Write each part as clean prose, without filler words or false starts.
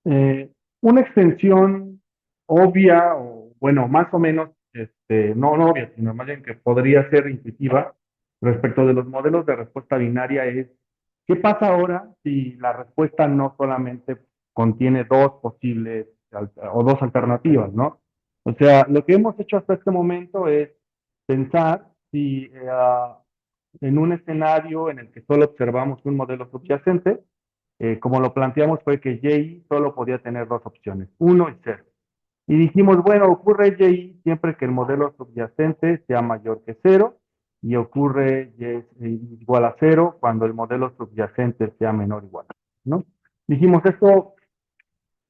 Eh, una extensión obvia, o bueno, más o menos, no obvia, sino más bien que podría ser intuitiva respecto de los modelos de respuesta binaria es, ¿qué pasa ahora si la respuesta no solamente contiene dos posibles o dos alternativas, ¿no? O sea, lo que hemos hecho hasta este momento es pensar si en un escenario en el que solo observamos un modelo subyacente, como lo planteamos fue que Y solo podía tener dos opciones, uno y 0. Y dijimos, bueno, ocurre Y siempre que el modelo subyacente sea mayor que 0 y ocurre Y es igual a 0 cuando el modelo subyacente sea menor o igual, ¿no? Dijimos, esto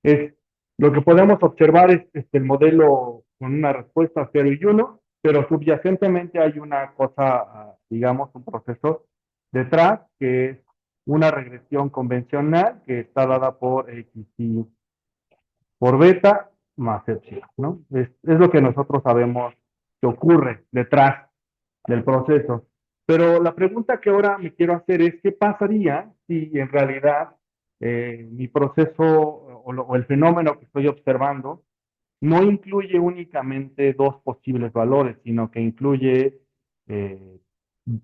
es lo que podemos observar es el modelo con una respuesta 0 y 1, pero subyacentemente hay una cosa, digamos, un proceso detrás, que es una regresión convencional que está dada por X y por beta más epsilon, ¿no? Es lo que nosotros sabemos que ocurre detrás del proceso. Pero la pregunta que ahora me quiero hacer es, ¿qué pasaría si en realidad mi proceso o el fenómeno que estoy observando no incluye únicamente dos posibles valores, sino que incluye eh,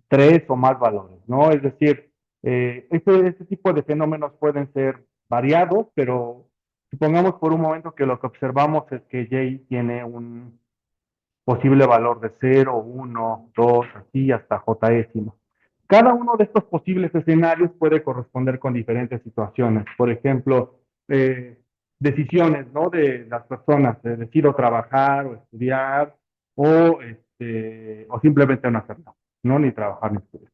tres o más valores, ¿no? Es decir, este tipo de fenómenos pueden ser variados, pero supongamos por un momento que lo que observamos es que Y tiene un posible valor de 0, 1, 2, así hasta jésimo. Cada uno de estos posibles escenarios puede corresponder con diferentes situaciones. Por ejemplo, decisiones, ¿no? De las personas, decido trabajar o estudiar o simplemente no hacer nada, ¿no? Ni trabajar ni estudiar,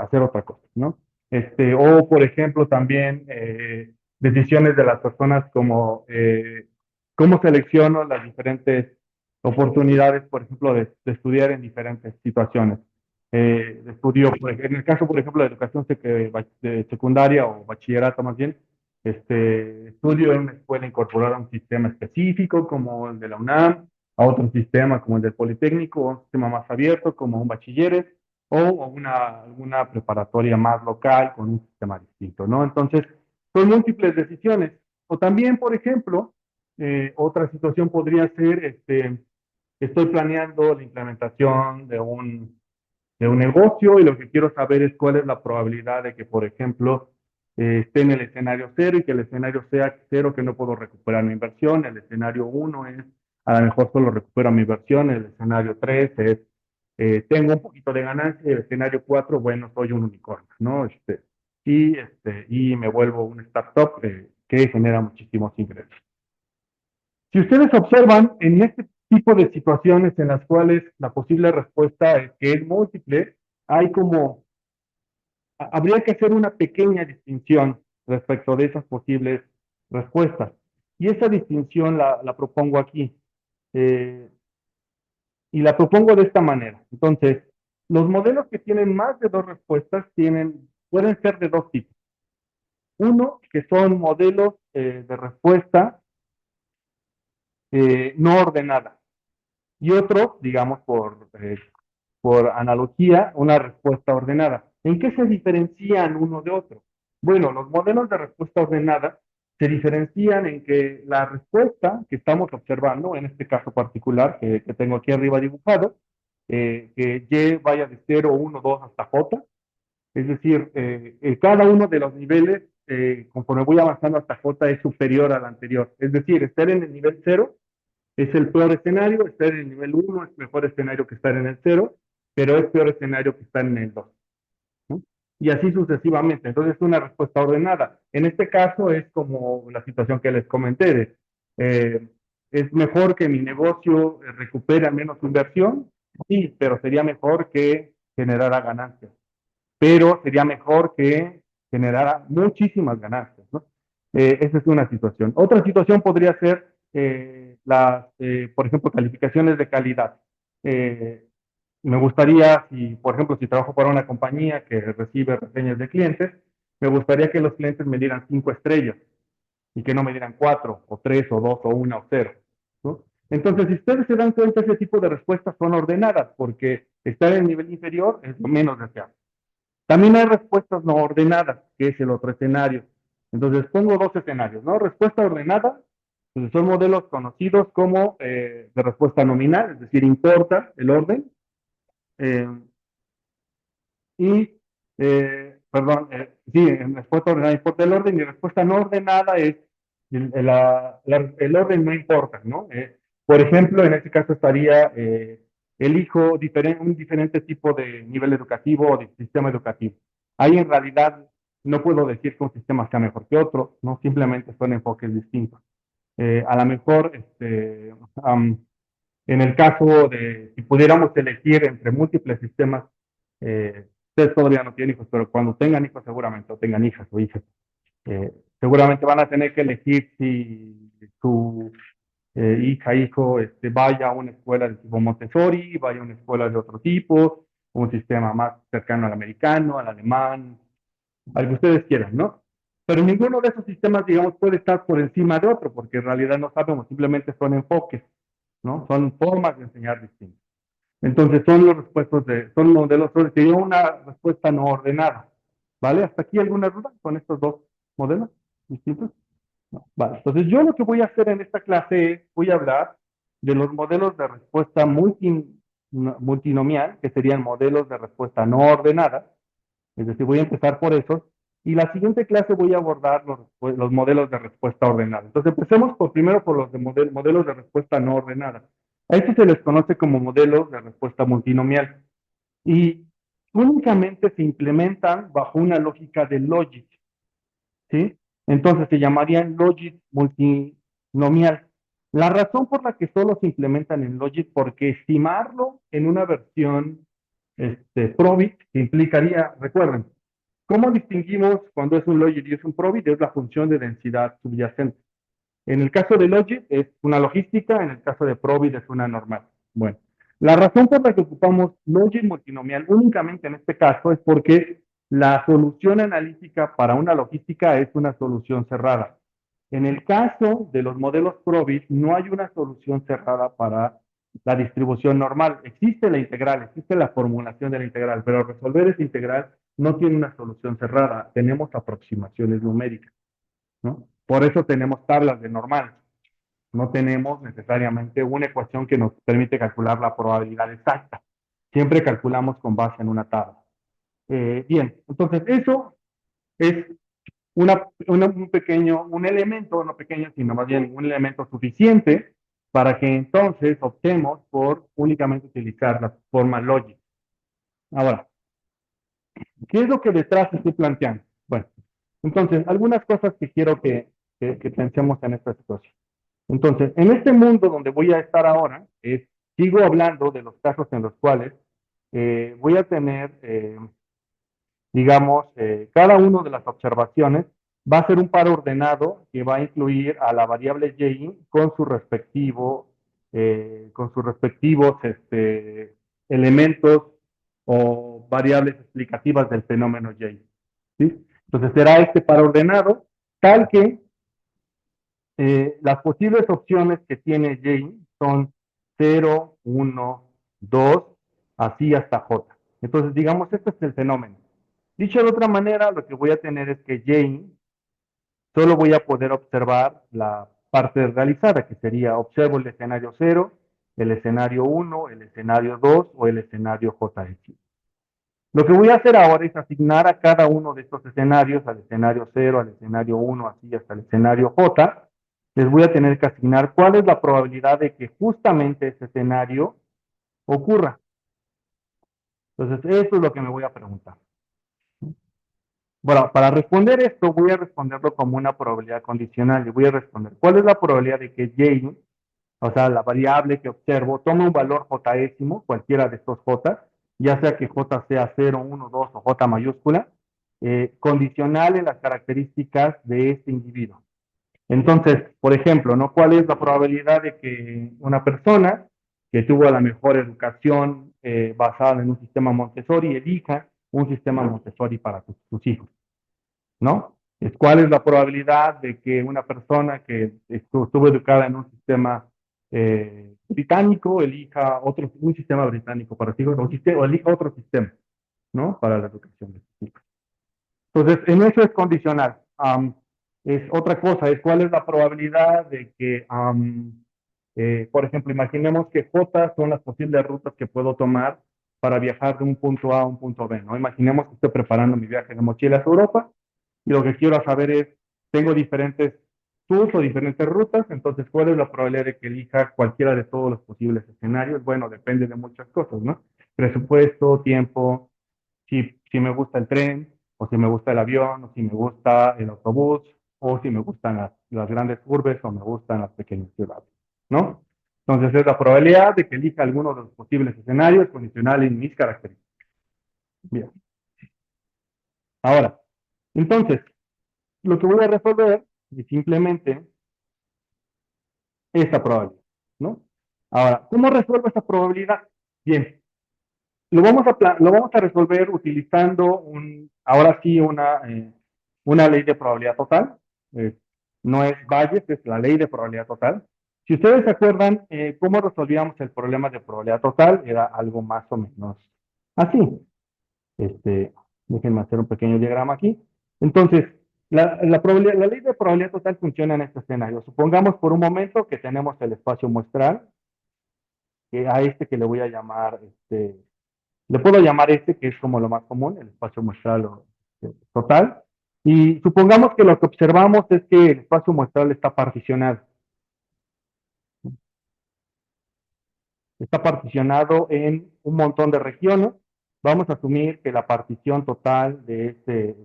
hacer otra cosa, ¿no? O por ejemplo también decisiones de las personas como cómo selecciono las diferentes oportunidades, por ejemplo, de estudiar en diferentes situaciones. De estudio, en el caso, por ejemplo, de educación de secundaria o bachillerato más bien, estudio en una escuela incorporada a un sistema específico como el de la UNAM, a otro sistema como el del Politécnico, o un sistema más abierto como un bachilleres, o alguna preparatoria más local con un sistema distinto, ¿no? Entonces, son múltiples decisiones. O también, por ejemplo, otra situación podría ser, estoy planeando la implementación de un negocio y lo que quiero saber es cuál es la probabilidad de que, por ejemplo, esté en el escenario cero y que el escenario sea cero, que no puedo recuperar mi inversión. El escenario uno es, a lo mejor solo recupero mi inversión. El escenario 3 es, tengo un poquito de ganancia. Y el escenario 4, bueno, soy un unicornio, ¿no? Y me vuelvo un startup que genera muchísimos ingresos. Si ustedes observan en este tipo de situaciones en las cuales la posible respuesta es que es múltiple, hay como, habría que hacer una pequeña distinción respecto de esas posibles respuestas. Y esa distinción la propongo aquí. Eh, y la propongo de esta manera. Entonces, los modelos que tienen más de dos respuestas pueden ser de dos tipos. Uno, que son modelos de respuesta no ordenada. Y otro, digamos, por analogía, una respuesta ordenada. ¿En qué se diferencian uno de otro? Bueno, los modelos de respuesta ordenada se diferencian en que la respuesta que estamos observando, en este caso particular que tengo aquí arriba dibujado, que Y vaya de 0, 1, 2 hasta J, es decir, cada uno de los niveles, conforme voy avanzando hasta J, es superior al anterior. Es decir, estar en el nivel 0 es el peor escenario, estar en el nivel uno es mejor escenario que estar en el cero, pero es peor escenario que estar en el 2, ¿no? Y así sucesivamente. Entonces es una respuesta ordenada. En este caso es como la situación que les comenté. Eh, es mejor que mi negocio recupere al menos su inversión, sí, pero sería mejor que generara ganancias. Pero sería mejor que generara muchísimas ganancias, ¿no? Esa es una situación. Otra situación podría ser por ejemplo, calificaciones de calidad. Eh, Me gustaría, si, por ejemplo, si trabajo para una compañía que recibe reseñas de clientes, me gustaría que los clientes me dieran 5 estrellas y que no me dieran 4 o 3 o 2 o 1 o 0, ¿no? Entonces, si ustedes se dan cuenta, ese tipo de respuestas son ordenadas porque estar en el nivel inferior es lo menos deseable. También hay respuestas no ordenadas, que es el otro escenario. Entonces pongo dos escenarios, ¿no? Respuesta ordenada, entonces son modelos conocidos como de respuesta nominal, es decir, importa el orden. eh, y, perdón, sí, en respuesta ordenada importa el orden y respuesta no ordenada es el orden no importa, ¿no? Por ejemplo, en este caso estaría elijo un diferente tipo de nivel educativo o de sistema educativo. Ahí en realidad no puedo decir que un sistema sea mejor que otro, ¿no? Simplemente son enfoques distintos. A lo mejor, en el caso de si pudiéramos elegir entre múltiples sistemas, ustedes todavía no tienen hijos, pero cuando tengan hijos seguramente, o tengan hijas o hijas, seguramente van a tener que elegir si su hija, hijo, vaya a una escuela de tipo Montessori, vaya a una escuela de otro tipo, un sistema más cercano al americano, al alemán, al que ustedes quieran, ¿no? Pero ninguno de esos sistemas, digamos, puede estar por encima de otro, porque en realidad no sabemos, simplemente son enfoques, ¿no? Son formas de enseñar distintas. Entonces son modelos, sería una respuesta no ordenada. ¿Vale? ¿Hasta aquí alguna duda con estos dos modelos distintos? No. Vale, entonces yo lo que voy a hacer en esta clase es, voy a hablar de los modelos de respuesta multinomial, que serían modelos de respuesta no ordenada, es decir, voy a empezar por esos, y la siguiente clase voy a abordar los modelos de respuesta ordenada. Entonces empecemos primero por los modelos de respuesta no ordenada. A estos se les conoce como modelos de respuesta multinomial y únicamente se implementan bajo una lógica de logic, ¿sí? Entonces se llamarían logic multinomial. La razón por la que solo se implementan en logic, porque estimarlo en una versión probit implicaría, recuerden, ¿cómo distinguimos cuando es un logit y es un probit? Es la función de densidad subyacente. En el caso de logit es una logística, en el caso de probit es una normal. Bueno, la razón por la que ocupamos logit multinomial únicamente en este caso es porque la solución analítica para una logística es una solución cerrada. En el caso de los modelos probit no hay una solución cerrada para la distribución normal. Existe la integral, existe la formulación de la integral, pero resolver esa integral no tiene una solución cerrada. Tenemos aproximaciones numéricas, ¿no? Por eso tenemos tablas de normal. No tenemos necesariamente una ecuación que nos permite calcular la probabilidad exacta. Siempre calculamos con base en una tabla. Bien, entonces eso es un elemento, no pequeño, sino más bien un elemento suficiente para que entonces optemos por únicamente utilizar la forma lógica. Ahora, ¿qué es lo que detrás estoy planteando? Bueno, entonces, algunas cosas que quiero que pensemos en esta situación. Entonces, en este mundo donde voy a estar ahora, sigo hablando de los casos en los cuales voy a tener, digamos, cada una de las observaciones va a ser un par ordenado que va a incluir a la variable y con con sus respectivos elementos o variables explicativas del fenómeno y. ¿Sí? Entonces será este par ordenado tal que las posibles opciones que tiene y son 0, 1, 2, así hasta j. Entonces, digamos, este es el fenómeno. Dicho de otra manera, lo que voy a tener es que y solo voy a poder observar la parte realizada, que sería observo el escenario 0, el escenario 1, el escenario 2 o el escenario j de x. Lo que voy a hacer ahora es asignar a cada uno de estos escenarios, al escenario 0, al escenario 1, así hasta el escenario J, les voy a tener que asignar cuál es la probabilidad de que justamente ese escenario ocurra. Entonces, eso es lo que me voy a preguntar. Bueno, para responder esto, voy a responderlo como una probabilidad condicional. Y voy a responder, ¿cuál es la probabilidad de que y, o sea, la variable que observo, tome un valor jésimo, cualquiera de estos j, ya sea que j sea 0, 1, 2 o j mayúscula, condicional en las características de este individuo? Entonces, por ejemplo, ¿no? ¿Cuál es la probabilidad de que una persona que tuvo la mejor educación basada en un sistema Montessori elija un sistema Montessori para sus hijos? ¿No? ¿Cuál es la probabilidad de que una persona que estuvo educada en un sistema británico elija un sistema británico para sus hijos o elija otro sistema, ¿no? Para la educación de sus hijos. Entonces, en eso es condicional. es otra cosa, es cuál es la probabilidad de que, por ejemplo, imaginemos que J son las posibles rutas que puedo tomar para viajar de un punto A a un punto B, ¿no? Imaginemos que estoy preparando mi viaje de mochilas a Europa y lo que quiero saber es, tengo diferentes tours o diferentes rutas, entonces, ¿cuál es la probabilidad de que elija cualquiera de todos los posibles escenarios? Bueno, depende de muchas cosas, ¿no? Presupuesto, tiempo, si me gusta el tren, o si me gusta el avión, o si me gusta el autobús, o si me gustan las grandes urbes, o me gustan las pequeñas ciudades, ¿no? Entonces, es la probabilidad de que elija alguno de los posibles escenarios condicional en mis características. Bien. Ahora, entonces, lo que voy a resolver es simplemente esta probabilidad, ¿no? Ahora, ¿cómo resuelvo esa probabilidad? Bien, lo vamos a resolver utilizando ahora sí una ley de probabilidad total. Eh, no es Bayes, es la ley de probabilidad total. Si ustedes se acuerdan, cómo resolvíamos el problema de probabilidad total, era algo más o menos así. Este, déjenme hacer un pequeño diagrama aquí. Entonces, la ley de probabilidad total funciona en este escenario. Supongamos por un momento que tenemos el espacio muestral, que a este que le voy a llamar, le puedo llamar este, que es como lo más común, el espacio muestral total. Y supongamos que lo que observamos es que el espacio muestral está particionado. Está particionado en un montón de regiones. Vamos a asumir que la partición total de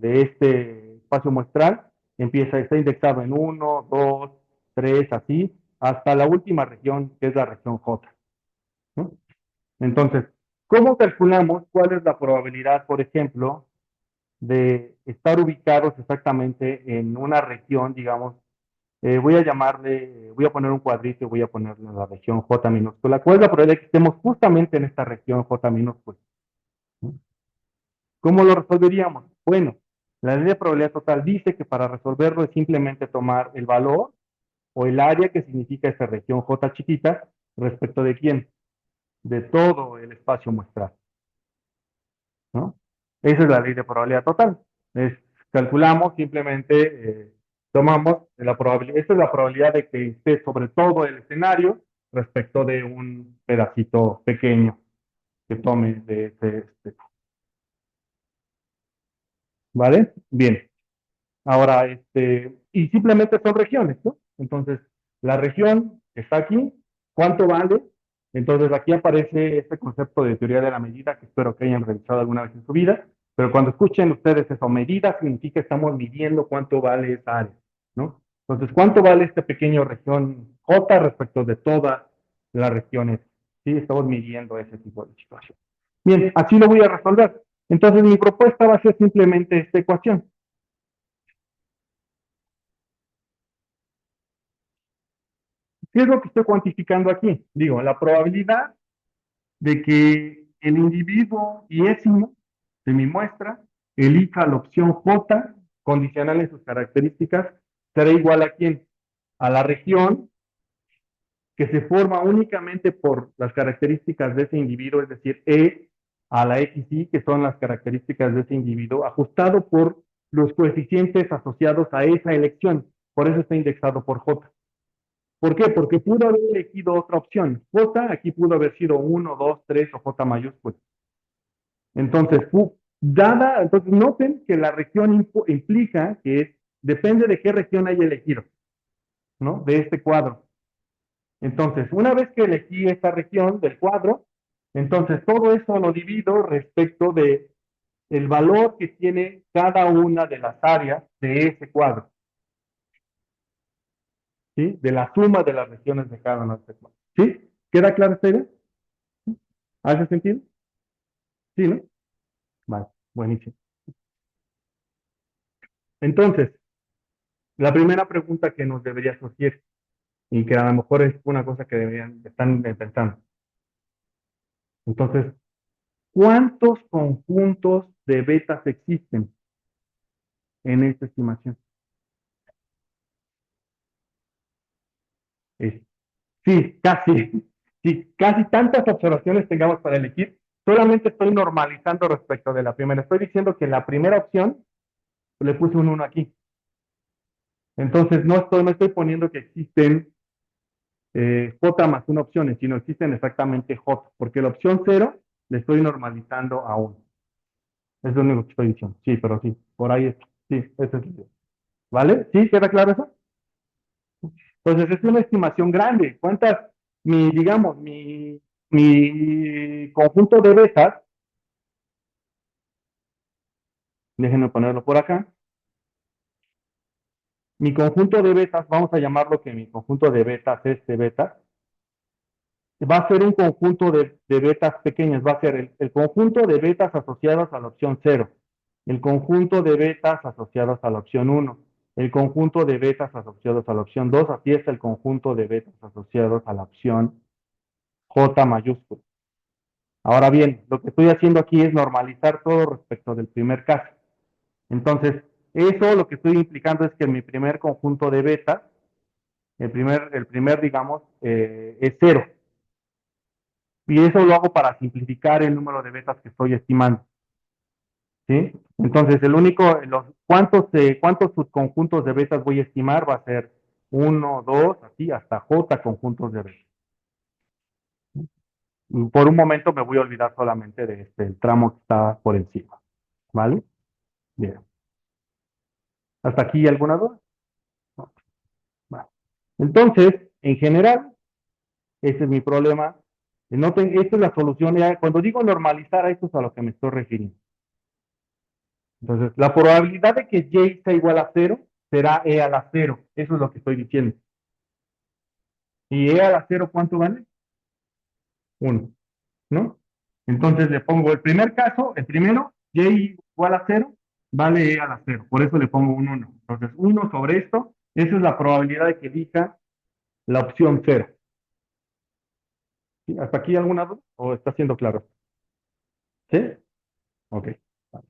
este espacio muestral está indexado en uno, 2, 3, así, hasta la última región, que es la región J, ¿no? Entonces, ¿cómo calculamos cuál es la probabilidad, por ejemplo, de estar ubicados exactamente en una región, digamos, voy a poner un cuadrito y voy a ponerle la región J minúscula? ¿Cuál es la probabilidad de que estemos justamente en esta región J minúscula? ¿Cómo lo resolveríamos? Bueno, la ley de probabilidad total dice que para resolverlo es simplemente tomar el valor o el área que significa esa región J chiquita respecto de quién, de todo el espacio muestral, ¿no? Esa es la ley de probabilidad total. Calculamos simplemente, tomamos la probabilidad, esta es la probabilidad de que esté sobre todo el escenario respecto de un pedacito pequeño que tome ¿vale? Bien. Ahora, y simplemente son regiones, ¿no? Entonces, la región está aquí, ¿cuánto vale? Entonces, aquí aparece este concepto de teoría de la medida que espero que hayan revisado alguna vez en su vida, pero cuando escuchen ustedes eso, medida significa que estamos midiendo cuánto vale esa área, ¿no? Entonces, ¿cuánto vale esta pequeña región J respecto de todas las regiones? Sí, estamos midiendo ese tipo de situación. Bien, así lo voy a resolver. Entonces, mi propuesta va a ser simplemente esta ecuación. ¿Qué es lo que estoy cuantificando aquí? Digo, la probabilidad de que el individuo diésimo de mi muestra elija la opción J condicional en sus características será igual a quién? A la región que se forma únicamente por las características de ese individuo, es decir, E a la XY, que son las características de ese individuo, ajustado por los coeficientes asociados a esa elección. Por eso está indexado por J. ¿Por qué? Porque pudo haber elegido otra opción. J aquí pudo haber sido uno, 2, 3 o J mayúscula. Entonces, entonces noten que la región implica que depende de qué región haya elegido, ¿no? De este cuadro. Entonces, una vez que elegí esta región del cuadro, entonces todo eso lo divido respecto de el valor que tiene cada una de las áreas de ese cuadro, ¿sí? De la suma de las regiones de cada una de este cuadro. ¿Sí? ¿Queda clara esta idea? ¿Hace sentido? Sí, ¿no? Vale, buenísimo. Entonces, la primera pregunta que nos debería surgir, y que a lo mejor es una cosa que deberían están pensando. Entonces, ¿cuántos conjuntos de betas existen en esta estimación? Es- sí, casi. Sí, casi tantas observaciones tengamos para elegir. Solamente estoy normalizando respecto de la primera. Estoy diciendo que en la primera opción le puse un 1 aquí. Entonces, no estoy poniendo que existen J más una opción, sino existen exactamente J, porque la opción cero le estoy normalizando a 1. Es lo único que estoy diciendo. Sí, pero sí, por ahí es. Sí, ese es el. ¿Vale? ¿Sí? ¿Queda claro eso? Entonces, es una estimación grande. Digamos, mi conjunto de betas, déjenme ponerlo por acá, mi conjunto de betas, vamos a llamarlo que mi conjunto de betas, este beta, va a ser un conjunto de betas pequeñas, va a ser el conjunto de betas asociadas a la opción cero, el conjunto de betas asociadas a la opción uno, el conjunto de betas asociados a la opción 2, así es el conjunto de betas asociados a la opción J mayúscula. Ahora bien, lo que estoy haciendo aquí es normalizar todo respecto del primer caso. Entonces, eso lo que estoy implicando es que mi primer conjunto de betas, digamos, es cero. Y eso lo hago para simplificar el número de betas que estoy estimando. ¿Sí? Entonces, ¿cuántos subconjuntos de betas voy a estimar? Va a ser uno, 2, así, hasta J conjuntos de betas. Por un momento me voy a olvidar solamente de el tramo que está por encima. ¿Vale? Bien. ¿Hasta aquí alguna duda? No. Vale. Entonces, en general, ese es mi problema. Noten, esta es la solución. Cuando digo normalizar, a esto es a lo que me estoy refiriendo. Entonces, la probabilidad de que y sea igual a cero será e a la cero. Eso es lo que estoy diciendo. ¿Y e a la cero cuánto vale? 1, ¿no? Entonces le pongo el primer caso, el primero, y igual a cero, vale e a la cero. Por eso le pongo un 1. Entonces, 1 sobre esto, esa es la probabilidad de que elija la opción cero. ¿Sí? ¿Hasta aquí alguna duda? ¿O está siendo claro? ¿Sí? Ok. Vale.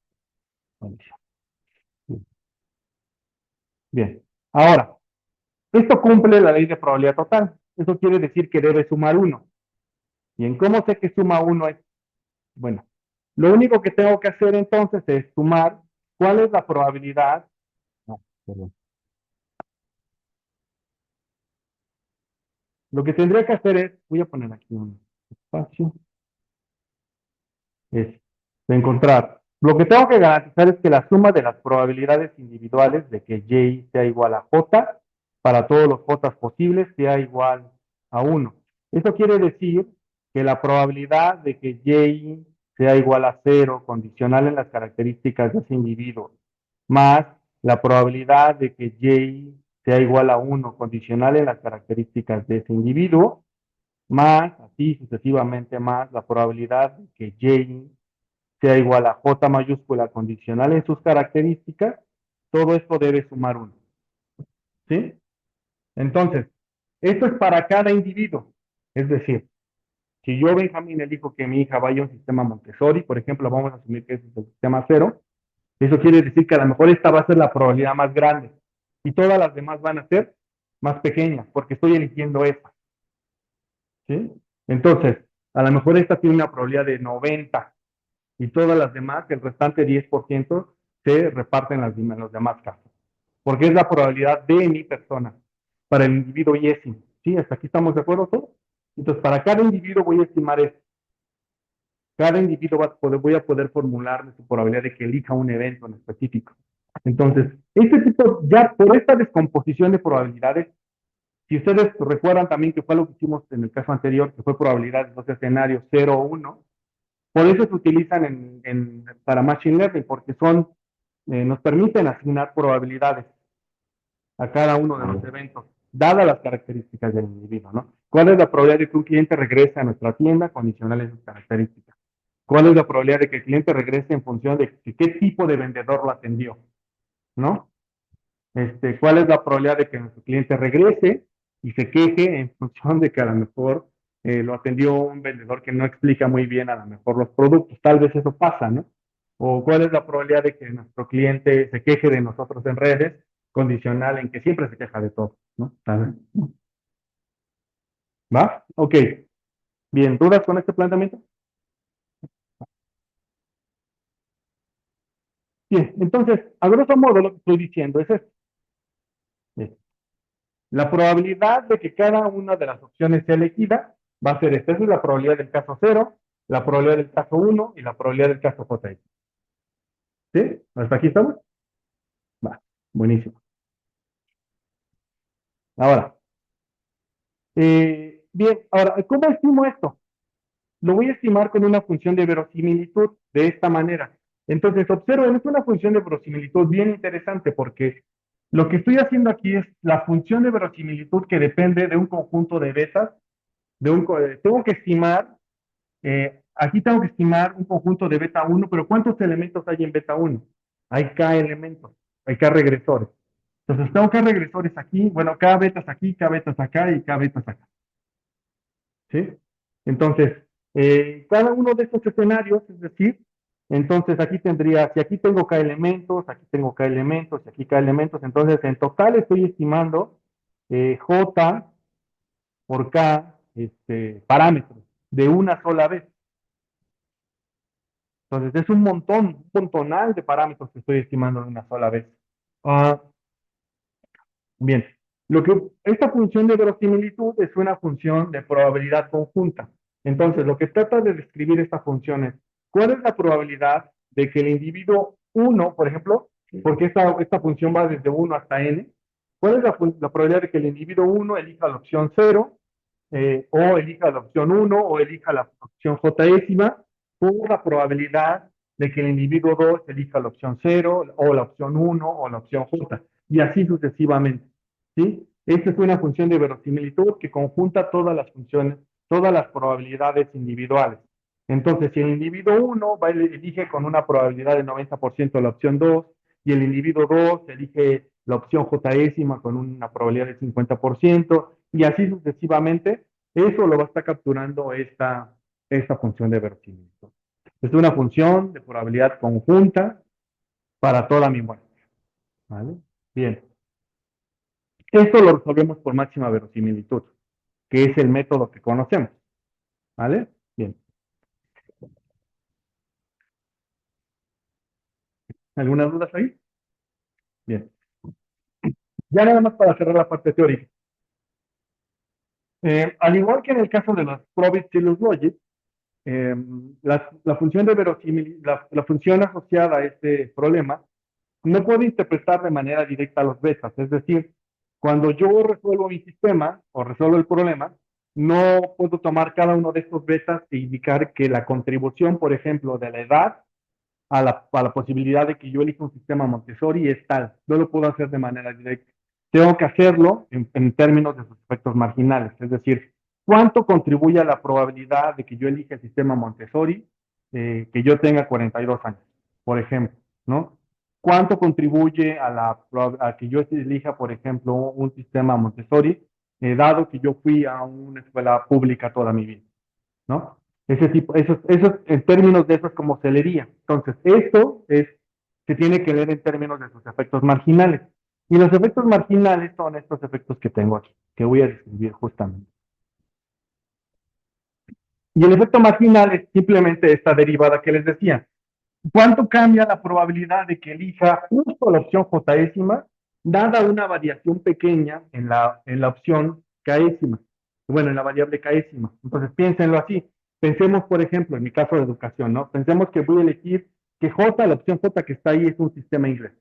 Bien. Ahora, esto cumple la ley de probabilidad total. Eso quiere decir que debe sumar 1. ¿Y en cómo sé que suma 1 es? Bueno, lo único que tengo que hacer entonces es sumar cuál es la probabilidad. No, perdón. Lo que tendría que hacer es, voy a poner aquí un espacio, es de encontrar. Lo que tengo que garantizar es que la suma de las probabilidades individuales de que y sea igual a j para todos los j posibles sea igual a 1. Eso quiere decir que la probabilidad de que y sea igual a 0 condicional en las características de ese individuo, más la probabilidad de que y sea igual a 1 condicional en las características de ese individuo, más, así sucesivamente más, la probabilidad de que y sea igual a j mayúscula condicional en sus características, todo esto debe sumar 1. ¿Sí? Entonces, esto es para cada individuo. Es decir, si yo, Benjamín, elijo que mi hija vaya a un sistema Montessori, por ejemplo, vamos a asumir que es el sistema cero, eso quiere decir que a lo mejor esta va a ser la probabilidad más grande y todas las demás van a ser más pequeñas porque estoy eligiendo esa. ¿Sí? Entonces, a lo mejor esta tiene una probabilidad de 90 y todas las demás, el restante 10%, se reparten en los demás casos. Porque es la probabilidad de mi persona. Para el individuo y es. ¿Sí? ¿Hasta aquí estamos de acuerdo todos? Entonces, para cada individuo voy a estimar esto. Cada individuo voy a poder formularle su probabilidad de que elija un evento en específico. Entonces, ya por esta descomposición de probabilidades, si ustedes recuerdan también que fue lo que hicimos en el caso anterior, que fue probabilidad de dos escenarios 0 o 1, por eso se utilizan para Machine Learning, porque nos permiten asignar probabilidades a cada uno de los eventos, dadas las características del individuo, ¿no? ¿Cuál es la probabilidad de que un cliente regrese a nuestra tienda condicional a sus características? ¿Cuál es la probabilidad de que el cliente regrese en función de qué tipo de vendedor lo atendió? ¿No? ¿Cuál es la probabilidad de que nuestro cliente regrese y se queje en función de que a lo mejor lo atendió un vendedor que no explica muy bien a lo mejor los productos? Tal vez eso pasa, ¿no? O cuál es la probabilidad de que nuestro cliente se queje de nosotros en redes, condicional en que siempre se queja de todo, ¿no? ¿Va? Ok. Bien, ¿dudas con este planteamiento? Bien, entonces, a grosso modo lo que estoy diciendo es esto. La probabilidad de que cada una de las opciones sea elegida va a ser esta. Esa es la probabilidad del caso cero, la probabilidad del caso uno y la probabilidad del caso J. ¿Sí? ¿Hasta aquí estamos? Va, buenísimo. Ahora, bien, ahora, ¿cómo estimo esto? Lo voy a estimar con una función de verosimilitud de esta manera. Entonces, observen, es una función de verosimilitud bien interesante porque lo que estoy haciendo aquí es la función de verosimilitud que depende de un conjunto de betas, tengo que estimar, aquí tengo que estimar un conjunto de beta uno, pero ¿cuántos elementos hay en beta uno? Hay K elementos, hay K regresores. Entonces, tengo K regresores aquí, bueno, K betas aquí, K betas acá y K betas acá. ¿Sí? Entonces, cada uno de estos escenarios, es decir, entonces aquí tendría, si aquí tengo K elementos, aquí tengo K elementos, y aquí K elementos, entonces en total estoy estimando J por K parámetros de una sola vez. Entonces es un montonal de parámetros que estoy estimando de una sola vez. Ah, bien, esta función de verosimilitud es una función de probabilidad conjunta. Entonces, lo que trata de describir esta función es, ¿cuál es la probabilidad de que el individuo uno, por ejemplo, porque esta función va desde uno hasta n, ¿cuál es la probabilidad de que el individuo uno elija la opción cero, o elija la opción uno, o elija la opción j-ésima, por la probabilidad de que el individuo 2 elija la opción cero, o la opción uno, o la opción j, y así sucesivamente? ¿Sí? Esta es una función de verosimilitud que conjunta todas las funciones, todas las probabilidades individuales. Entonces, si el individuo uno elige con una probabilidad de 90% la opción 2 y el individuo 2 elige la opción j-ésima con una probabilidad de 50% y así sucesivamente, eso lo va a estar capturando esta función de verosimilitud. Es una función de probabilidad conjunta para toda mi muestra. ¿Vale? Bien. Esto lo resolvemos por máxima verosimilitud, que es el método que conocemos. ¿Vale? Bien. ¿Algunas dudas ahí? Bien. Ya nada más para cerrar la parte teórica. Al igual que en el caso de los probits y los logits, la función de verosimilitud, la función asociada a este problema, no puedo interpretar de manera directa los betas. Es decir, cuando yo resuelvo mi sistema o resuelvo el problema, no puedo tomar cada uno de estos betas e indicar que la contribución, por ejemplo, de la edad a la posibilidad de que yo elija un sistema Montessori es tal. No lo puedo hacer de manera directa. Tengo que hacerlo en términos de sus efectos marginales. Es decir, ¿cuánto contribuye a la probabilidad de que yo elija el sistema Montessori que yo tenga 42 años, por ejemplo? ¿No? ¿Cuánto contribuye a que yo elija, por ejemplo, un sistema Montessori, dado que yo fui a una escuela pública toda mi vida? ¿No? Ese tipo, eso en términos de eso es como se leería. Entonces, se tiene que leer en términos de sus efectos marginales. Y los efectos marginales son estos efectos que tengo aquí, que voy a describir justamente. Y el efecto marginal es simplemente esta derivada que les decía. ¿Cuánto cambia la probabilidad de que elija justo la opción j-ésima, dada una variación pequeña en la opción k-ésima? Bueno, en la variable k-ésima. Entonces, piénsenlo así. Pensemos, por ejemplo, en mi caso de educación, ¿no? Pensemos que voy a elegir que j, la opción j que está ahí, es un sistema inglés.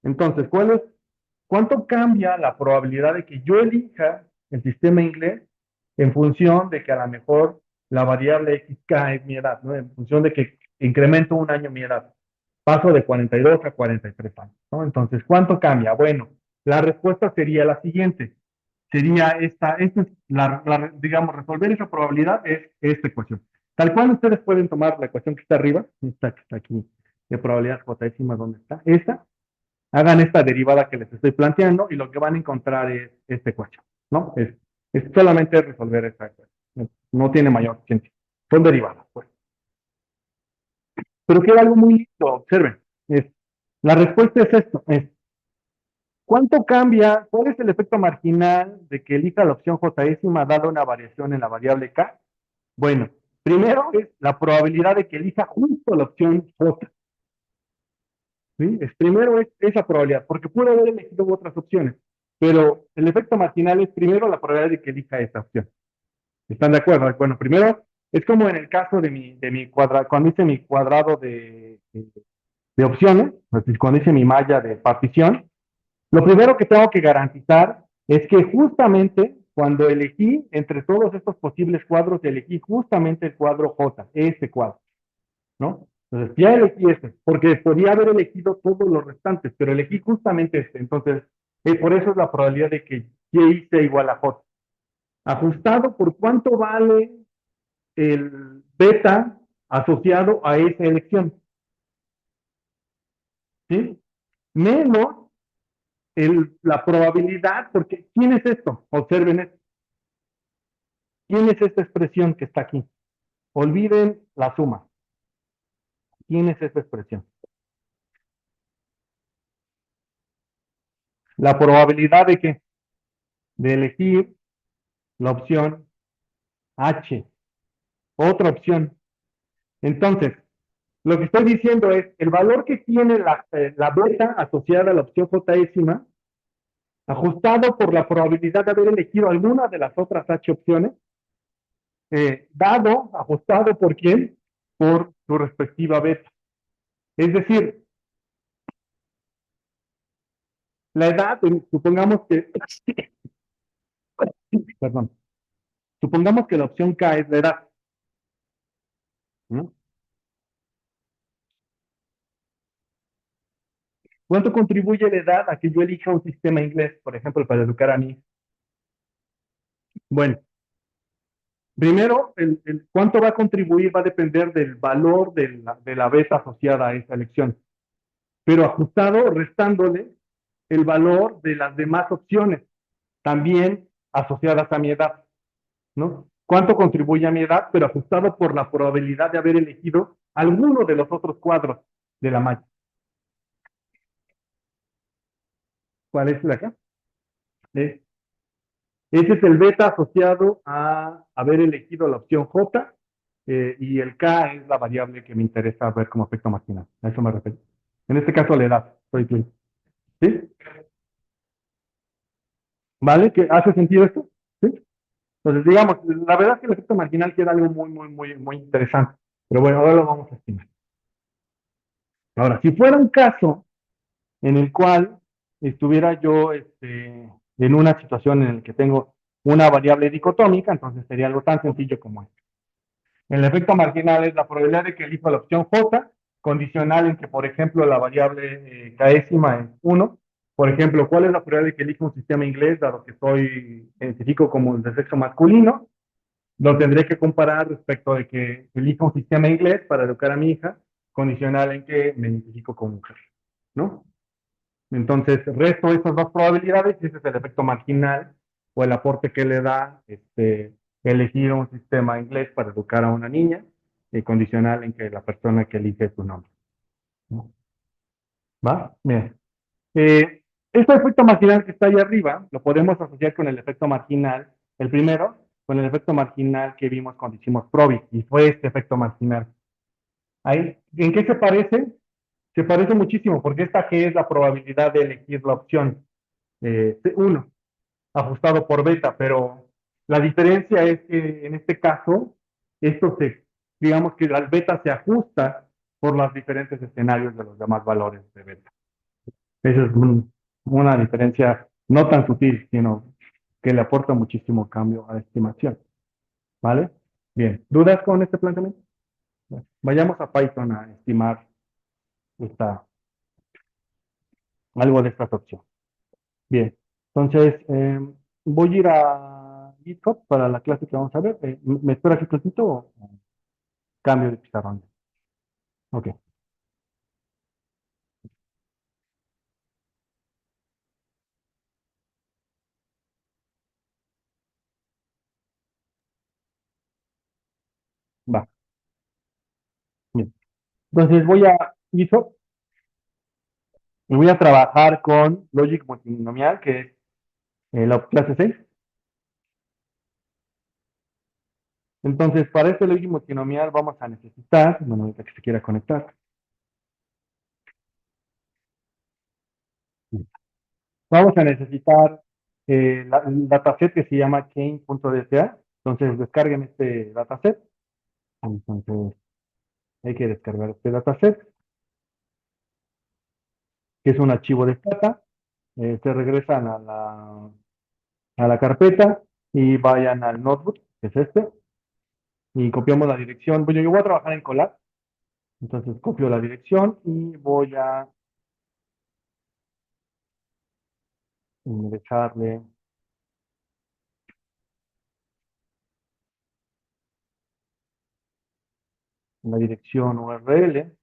Entonces, ¿cuánto cambia la probabilidad de que yo elija el sistema inglés en función de que a lo mejor la variable xk es mi edad, ¿no? En función de que incremento un año mi edad? Paso de 42 a 43 años, ¿no? Entonces, ¿cuánto cambia? Bueno, la respuesta sería la siguiente. Sería digamos, resolver esa probabilidad es esta ecuación. Tal cual ustedes pueden tomar la ecuación que está arriba, esta que está aquí, de probabilidad j-ésima, ¿dónde está? Esta, hagan esta derivada que les estoy planteando y lo que van a encontrar es esta ecuación, ¿no? Es solamente resolver esta ecuación. No tiene mayor ciencia. Son derivadas, pues. Pero queda algo muy lindo, observen. La respuesta es esto, ¿cuánto cambia? ¿Cuál es el efecto marginal de que elija la opción j-ésima dada una variación en la variable k? Bueno, primero es la probabilidad de que elija justo la opción j. ¿Sí? Primero es esa probabilidad, porque puede haber elegido otras opciones. Pero el efecto marginal es primero la probabilidad de que elija esa opción. ¿Están de acuerdo? Bueno, primero es como en el caso de mi cuadrado, cuando hice mi cuadrado de opciones, es decir, cuando hice mi malla de partición, lo primero que tengo que garantizar es que justamente cuando elegí entre todos estos posibles cuadros, elegí justamente el cuadro J, este cuadro, ¿no? Entonces, ya elegí este, porque podía haber elegido todos los restantes, pero elegí justamente este. Entonces, por eso es la probabilidad de que Y sea igual a J. Ajustado por cuánto vale el beta asociado a esa elección, ¿sí? Menos la probabilidad, porque ¿quién es esto? Observen esto. ¿Quién es esta expresión que está aquí? Olviden la suma. ¿Quién es esta expresión? La probabilidad de que de elegir la opción H, otra opción. Entonces, lo que estoy diciendo es el valor que tiene la beta asociada a la opción J-ésima, ajustado por la probabilidad de haber elegido alguna de las otras H opciones, dado, ajustado por quién, por su respectiva beta. Es decir, la edad, supongamos que, perdón, supongamos que la opción K es la edad, ¿no? ¿Cuánto contribuye la edad a que yo elija un sistema inglés, por ejemplo, para educar a mí? Bueno, primero, cuánto va a contribuir va a depender del valor de la beta asociada a esa elección, pero ajustado, restándole el valor de las demás opciones, también asociadas a mi edad, ¿no? ¿Cuánto contribuye a mi edad, pero ajustado por la probabilidad de haber elegido alguno de los otros cuadros de la malla? ¿Cuál es la acá? ¿Eh? Ese es el beta asociado a haber elegido la opción J, y el K es la variable que me interesa ver como efecto marginal. A eso me refiero. En este caso la edad. ¿Sí? ¿Vale? ¿Que hace sentido esto? ¿Sí? Entonces, digamos, la verdad es que el efecto marginal queda algo muy, muy, muy, muy interesante. Pero bueno, ahora lo vamos a estimar. Ahora, si fuera un caso en el cual estuviera yo en una situación en la que tengo una variable dicotómica, entonces sería algo tan sencillo como esto. El efecto marginal es la probabilidad de que elijo la opción J, condicional en que, por ejemplo, la variable késima es 1. Por ejemplo, ¿cuál es la probabilidad de que elija un sistema inglés, dado que soy, identifico como de sexo masculino? Lo tendré que comparar respecto de que elija un sistema inglés para educar a mi hija, condicional en que me identifico como mujer, ¿no? Entonces, resto esas dos probabilidades y ese es el efecto marginal o el aporte que le da elegir un sistema inglés para educar a una niña, condicional en que la persona que elige es su nombre, ¿no? ¿Va? Bien. Este efecto marginal que está ahí arriba lo podemos asociar con el efecto marginal, el primero, con el efecto marginal que vimos cuando hicimos Probi, y fue este efecto marginal. Ahí, ¿en qué se parece? Se parece muchísimo, porque esta G es la probabilidad de elegir la opción 1, ajustado por beta, pero la diferencia es que en este caso, digamos que el beta se ajusta por los diferentes escenarios de los demás valores de beta. Esa es una diferencia no tan sutil, sino que le aporta muchísimo cambio a la estimación. ¿Vale? Bien. ¿Dudas con este planteamiento? Vayamos a Python a estimar esta, algo de estas opciones. Bien. Entonces, voy a ir a GitHub para la clase que vamos a ver. ¿Me espera aquí tantito o cambio de pizarrón? Ok, va. Bien. Entonces voy a GitHub y voy a trabajar con Logic Multinomial, que es la clase 6. Entonces, para este Logic Multinomial vamos a necesitar, bueno, ahorita que se quiera conectar, vamos a necesitar el dataset que se llama Kane.dta. Entonces descarguen este dataset. Entonces hay que descargar este dataset, que es un archivo de data. Se regresan a la carpeta y vayan al notebook, que es este, y copiamos la dirección. Bueno, yo voy a trabajar en Colab, entonces copio la dirección y voy a dejarle la dirección URL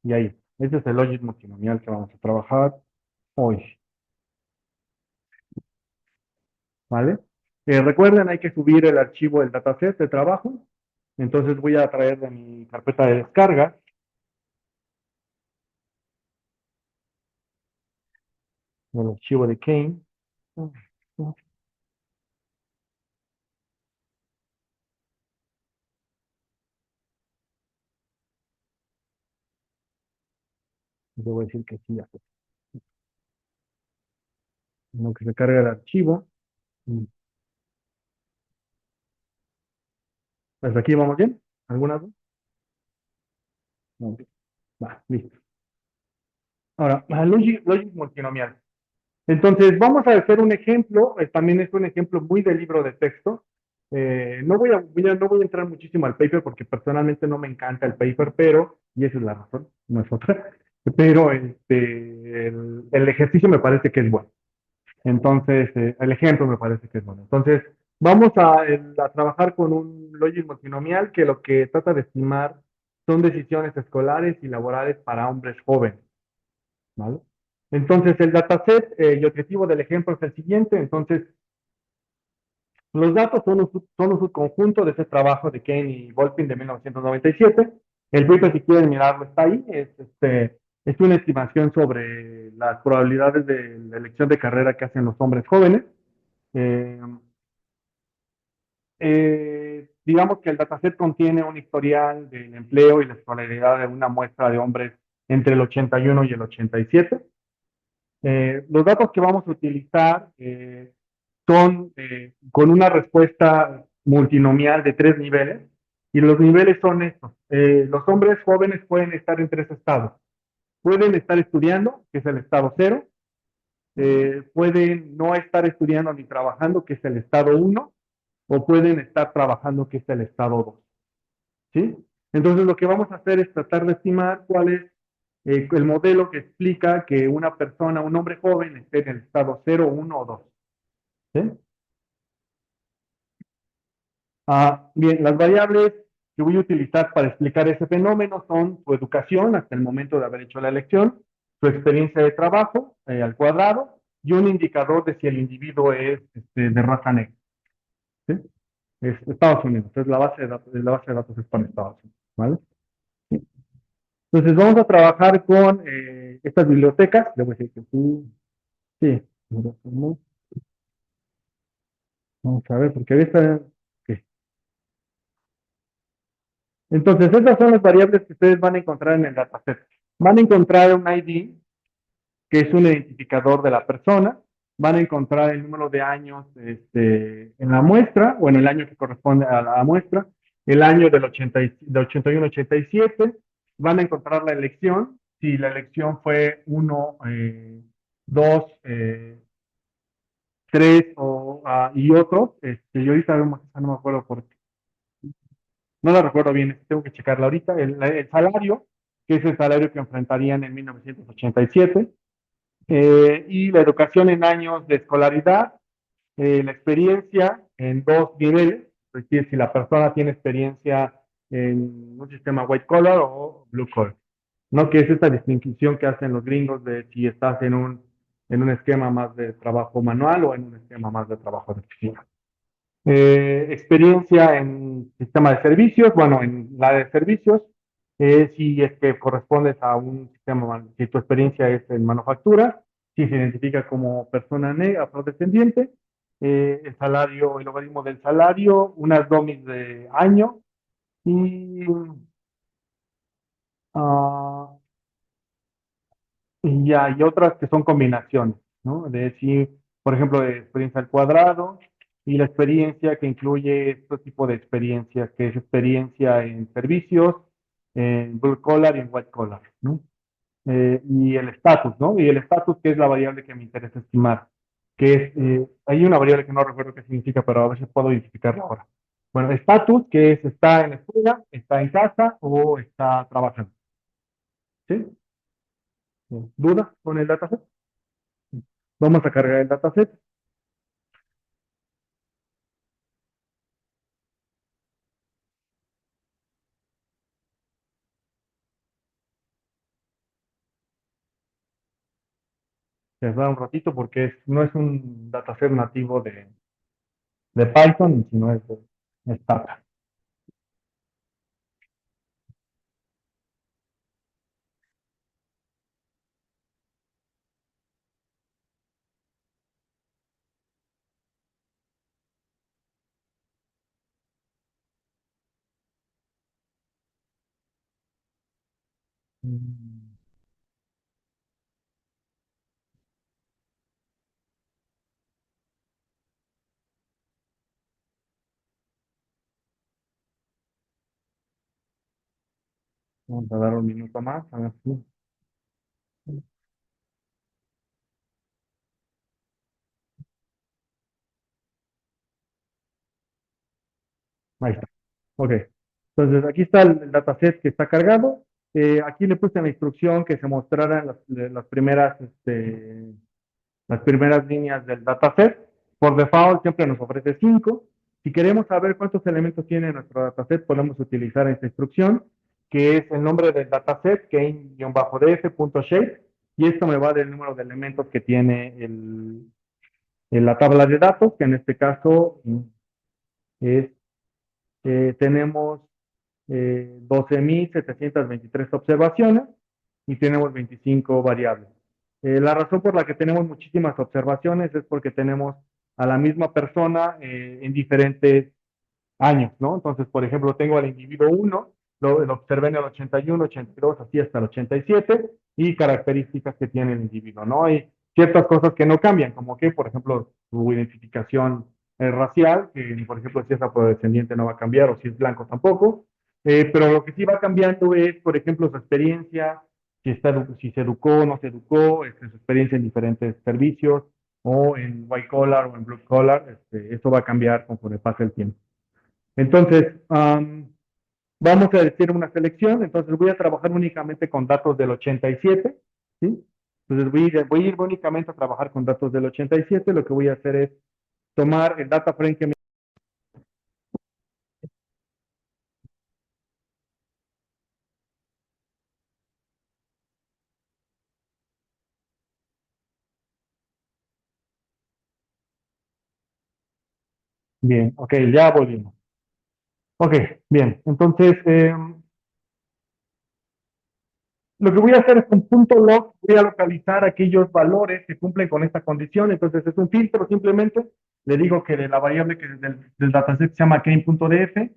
y ahí. Este es el logit multinomial que vamos a trabajar hoy, ¿vale? Recuerden, hay que subir el archivo del dataset de trabajo. Entonces voy a traer de mi carpeta de descarga el archivo de Kane. Le voy a decir que sí, no que se cargue el archivo. Pues aquí vamos bien. ¿Alguna duda? No. Va, listo. Ahora, logic multinomial. Entonces, vamos a hacer un ejemplo. También es un ejemplo muy del libro de texto. No voy a entrar muchísimo al paper porque personalmente no me encanta el paper, pero, y esa es la razón, no es otra, pero el ejercicio me parece que es bueno. Entonces, el ejemplo me parece que es bueno. Entonces, vamos a trabajar con un logic multinomial que lo que trata de estimar son decisiones escolares y laborales para hombres jóvenes, ¿vale? Entonces, el dataset y objetivo del ejemplo es el siguiente. Entonces, los datos son un subconjunto de ese trabajo de Kane y Volpin de 1997. El paper, si quieren mirarlo, está ahí. Es una estimación sobre las probabilidades de la elección de carrera que hacen los hombres jóvenes. Eh, digamos que el dataset contiene un historial del empleo y la escolaridad de una muestra de hombres entre el 81 y el 87. Los datos que vamos a utilizar son con una respuesta multinomial de 3 niveles, y los niveles son estos. Los hombres jóvenes pueden estar en 3 estados. Pueden estar estudiando, que es el estado 0. Pueden no estar estudiando ni trabajando, que es el estado 1, o pueden estar trabajando, que es el estado 2. ¿Sí? Entonces lo que vamos a hacer es tratar de estimar cuál es el modelo que explica que una persona, un hombre joven, esté en el estado 0, 1 o 2. ¿Sí? Bien, las variables que voy a utilizar para explicar ese fenómeno son su educación hasta el momento de haber hecho la elección, su experiencia de trabajo al cuadrado, y un indicador de si el individuo es de raza negra. ¿Sí? Es Estados Unidos. Entonces la base de datos es para Estados Unidos. ¿Vale? Entonces vamos a trabajar con estas bibliotecas. Le voy a decir que sí. Sí. Vamos a ver, porque ahorita. Ok. Entonces, esas son las variables que ustedes van a encontrar en el dataset. Van a encontrar un ID, que es un identificador de la persona. Van a encontrar el número de años en la muestra, bueno, el año que corresponde a la muestra, el año de 81 87. Van a encontrar la elección, si la elección fue 1, 2, 3 y otro. Yo ahorita no me acuerdo no la recuerdo bien, tengo que checarla ahorita. El salario, que es el salario que enfrentarían en 1987, y la educación en años de escolaridad, la experiencia en 2 niveles, es decir, si la persona tiene experiencia en un sistema white collar o blue collar, ¿no? Que es esta distinción que hacen los gringos de si estás en un esquema más de trabajo manual o en un esquema más de trabajo de oficina. Experiencia en sistema de servicios, bueno, en la de servicios, si es que correspondes a un sistema, si tu experiencia es en manufactura, si se identifica como persona negra, afrodescendiente, el salario, el logaritmo del salario, unas domis de año y, ah, y otras que son combinaciones, ¿no? De decir, por ejemplo, de experiencia al cuadrado, y la experiencia que incluye este tipo de experiencias, que es experiencia en servicios, en blue collar y en white collar, ¿no? Y el estatus, ¿no? Y el estatus, que es la variable que me interesa estimar, que es, hay una variable que no recuerdo qué significa, pero a ver si puedo identificarla ahora. Bueno, estatus, que es está en la escuela, está en casa o está trabajando, ¿sí? ¿Dudas con el dataset? Vamos a cargar el dataset. Les da un ratito porque no es un dataset nativo de Python, sino es de Stata. Mm, Vamos a dar un minuto más. A ver si- Ahí está. Ok. Entonces, aquí está el dataset que está cargado. Aquí le puse la instrucción que se mostraran las primeras líneas del dataset. Por default siempre nos ofrece 5. Si queremos saber cuántos elementos tiene nuestro dataset, podemos utilizar esta instrucción, que es el nombre del dataset, gain-df.shape, y esto me va a dar el número de elementos que tiene en la tabla de datos, que en este caso es, tenemos 12.723 observaciones y tenemos 25 variables. La razón por la que tenemos muchísimas observaciones es porque tenemos a la misma persona en diferentes años, ¿no? Entonces, por ejemplo, tengo al individuo uno, lo observé en el 81, 82, así hasta el 87, y características que tiene el individuo, ¿no? Hay ciertas cosas que no cambian, como que, por ejemplo, su identificación racial, que, por ejemplo, si es afrodescendiente no va a cambiar, o si es blanco tampoco, pero lo que sí va cambiando es, por ejemplo, su experiencia, si se educó o no se educó, su experiencia en diferentes servicios, o en white collar o en blue collar, eso va a cambiar conforme pase el tiempo. Entonces, vamos a decir una selección. Entonces, voy a trabajar únicamente con datos del 87, ¿sí? Entonces, voy a ir únicamente a trabajar con datos del 87. Lo que voy a hacer es tomar el data frame que me... Bien, ok, ya volvimos. Ok, bien. Entonces, lo que voy a hacer es con punto log, voy a localizar aquellos valores que cumplen con esta condición. Entonces es un filtro simplemente. Le digo que de la variable que del dataset se llama kane.df,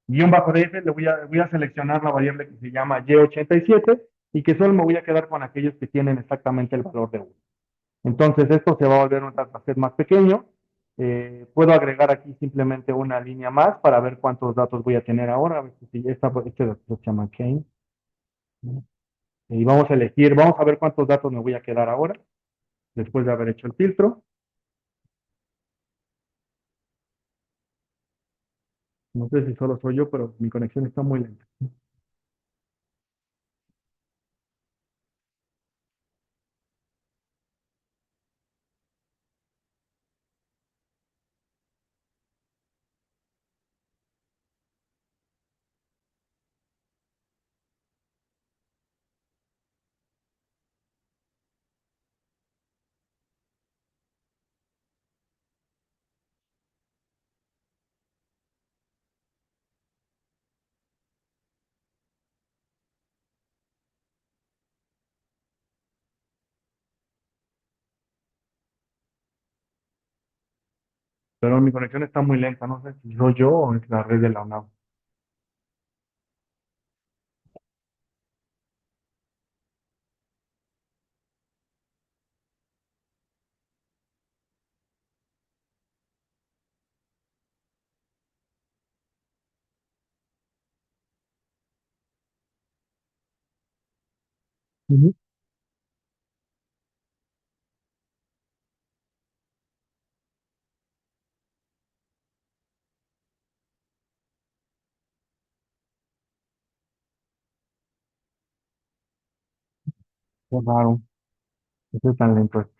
guión bajo df, voy a seleccionar la variable que se llama y87 y que solo me voy a quedar con aquellos que tienen exactamente el valor de 1. Entonces esto se va a volver un dataset más pequeño. Puedo agregar aquí simplemente una línea más para ver cuántos datos voy a tener ahora. A ver si este dataset se llama Kane. Y vamos a elegir, vamos a ver cuántos datos me voy a quedar ahora, después de haber hecho el filtro. No sé si solo soy yo, pero mi conexión está muy lenta. Pero mi conexión está muy lenta, no sé si soy yo o es la red de la UNAM. Ujú. Qué raro, que sea tan lento.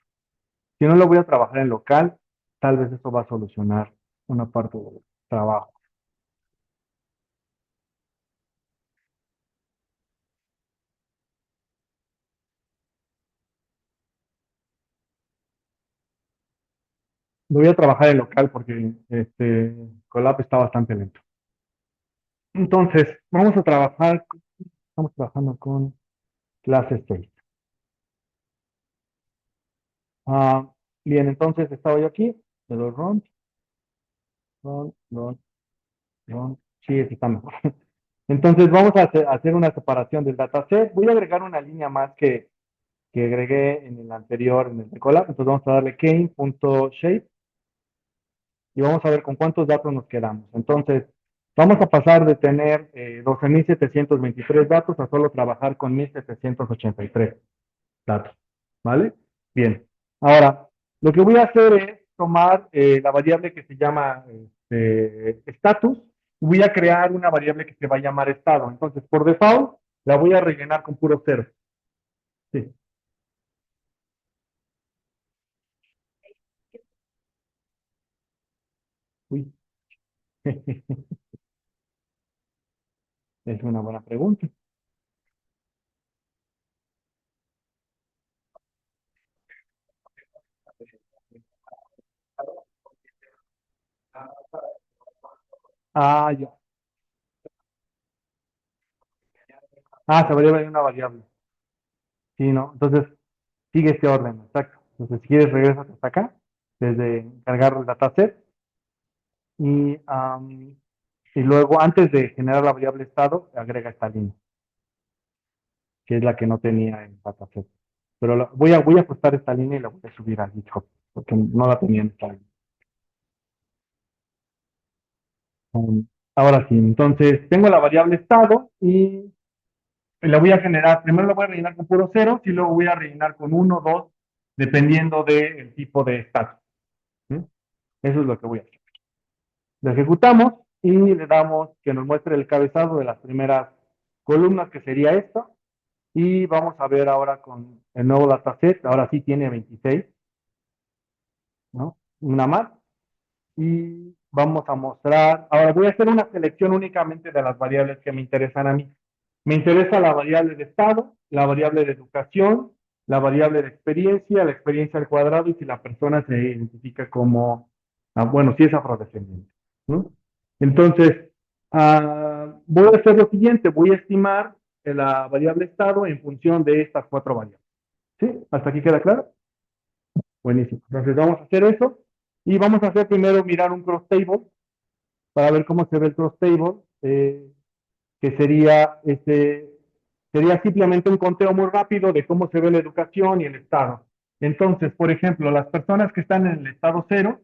Si no lo voy a trabajar en local, tal vez eso va a solucionar una parte del trabajo. Lo voy a trabajar en local porque Colab está bastante lento. Entonces, estamos trabajando con clase 6. Ah, bien, entonces estaba yo aquí, le doy run, run. Sí, aquí está mejor. Entonces vamos a hacer una separación del dataset. Voy a agregar una línea más que agregué en el anterior, en el de Colab. Entonces vamos a darle kane.shape y vamos a ver con cuántos datos nos quedamos. Entonces, vamos a pasar de tener 12.723 datos a solo trabajar con 1.783 datos, ¿vale? Bien. Ahora, lo que voy a hacer es tomar la variable que se llama status y voy a crear una variable que se va a llamar estado. Entonces, por default, la voy a rellenar con puro cero. Sí. Uy. Es una buena pregunta. Ah, ya. Ah, se va a llevar una variable. Sí, ¿no? Entonces, sigue este orden, exacto. Entonces, si quieres, regresas hasta acá, desde cargar el dataset y luego, antes de generar la variable estado, agrega esta línea, que es la que no tenía en dataset. Pero voy a ajustar esta línea y la voy a subir a GitHub, porque no la tenía en esta línea. Um, Ahora sí, entonces tengo la variable estado y la voy a generar. Primero la voy a rellenar con puro ceros y luego voy a rellenar con uno, 2, dependiendo del tipo de estado. ¿Sí? Eso es lo que voy a hacer. Lo ejecutamos y le damos que nos muestre el cabezado de las primeras columnas, que sería esto. Y vamos a ver ahora con el nuevo dataset. Ahora sí tiene 26, ¿no? Una más. Y vamos a mostrar. Ahora voy a hacer una selección únicamente de las variables que me interesan a mí. Me interesa la variable de estado, la variable de educación, la variable de experiencia, la experiencia al cuadrado y si la persona se identifica como, bueno, si es afrodescendiente, ¿no? Entonces, voy a hacer lo siguiente, voy a estimar la variable estado en función de estas cuatro variables. ¿Sí? ¿Hasta aquí queda claro? Buenísimo. Entonces vamos a hacer eso y vamos a hacer primero mirar un cross table para ver cómo se ve el cross table, que sería simplemente un conteo muy rápido de cómo se ve la educación y el estado. Entonces, por ejemplo, las personas que están en el estado cero,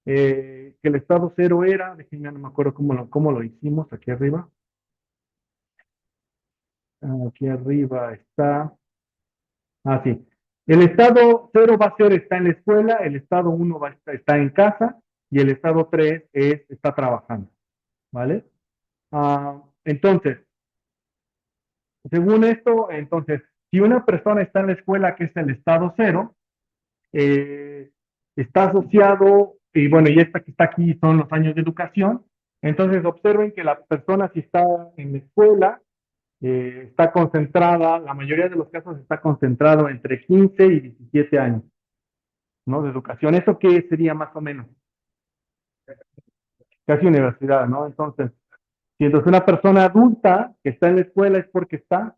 que el estado cero era, déjenme, no me acuerdo cómo lo hicimos aquí arriba. Aquí arriba está. Ah, sí. El estado cero va a ser está en la escuela, el estado uno está en casa y el estado 3 está trabajando, ¿vale? Entonces, según esto, entonces, si una persona está en la escuela, que es el estado cero, eh, está asociado, y bueno, y esta que está aquí son los años de educación, entonces observen que la persona si está en la escuela, está concentrada, la mayoría de los casos está concentrado entre 15 y 17 años, ¿no? De educación. ¿Eso qué sería más o menos? Casi universidad, ¿no? Entonces, si entonces una persona adulta que está en la escuela es porque está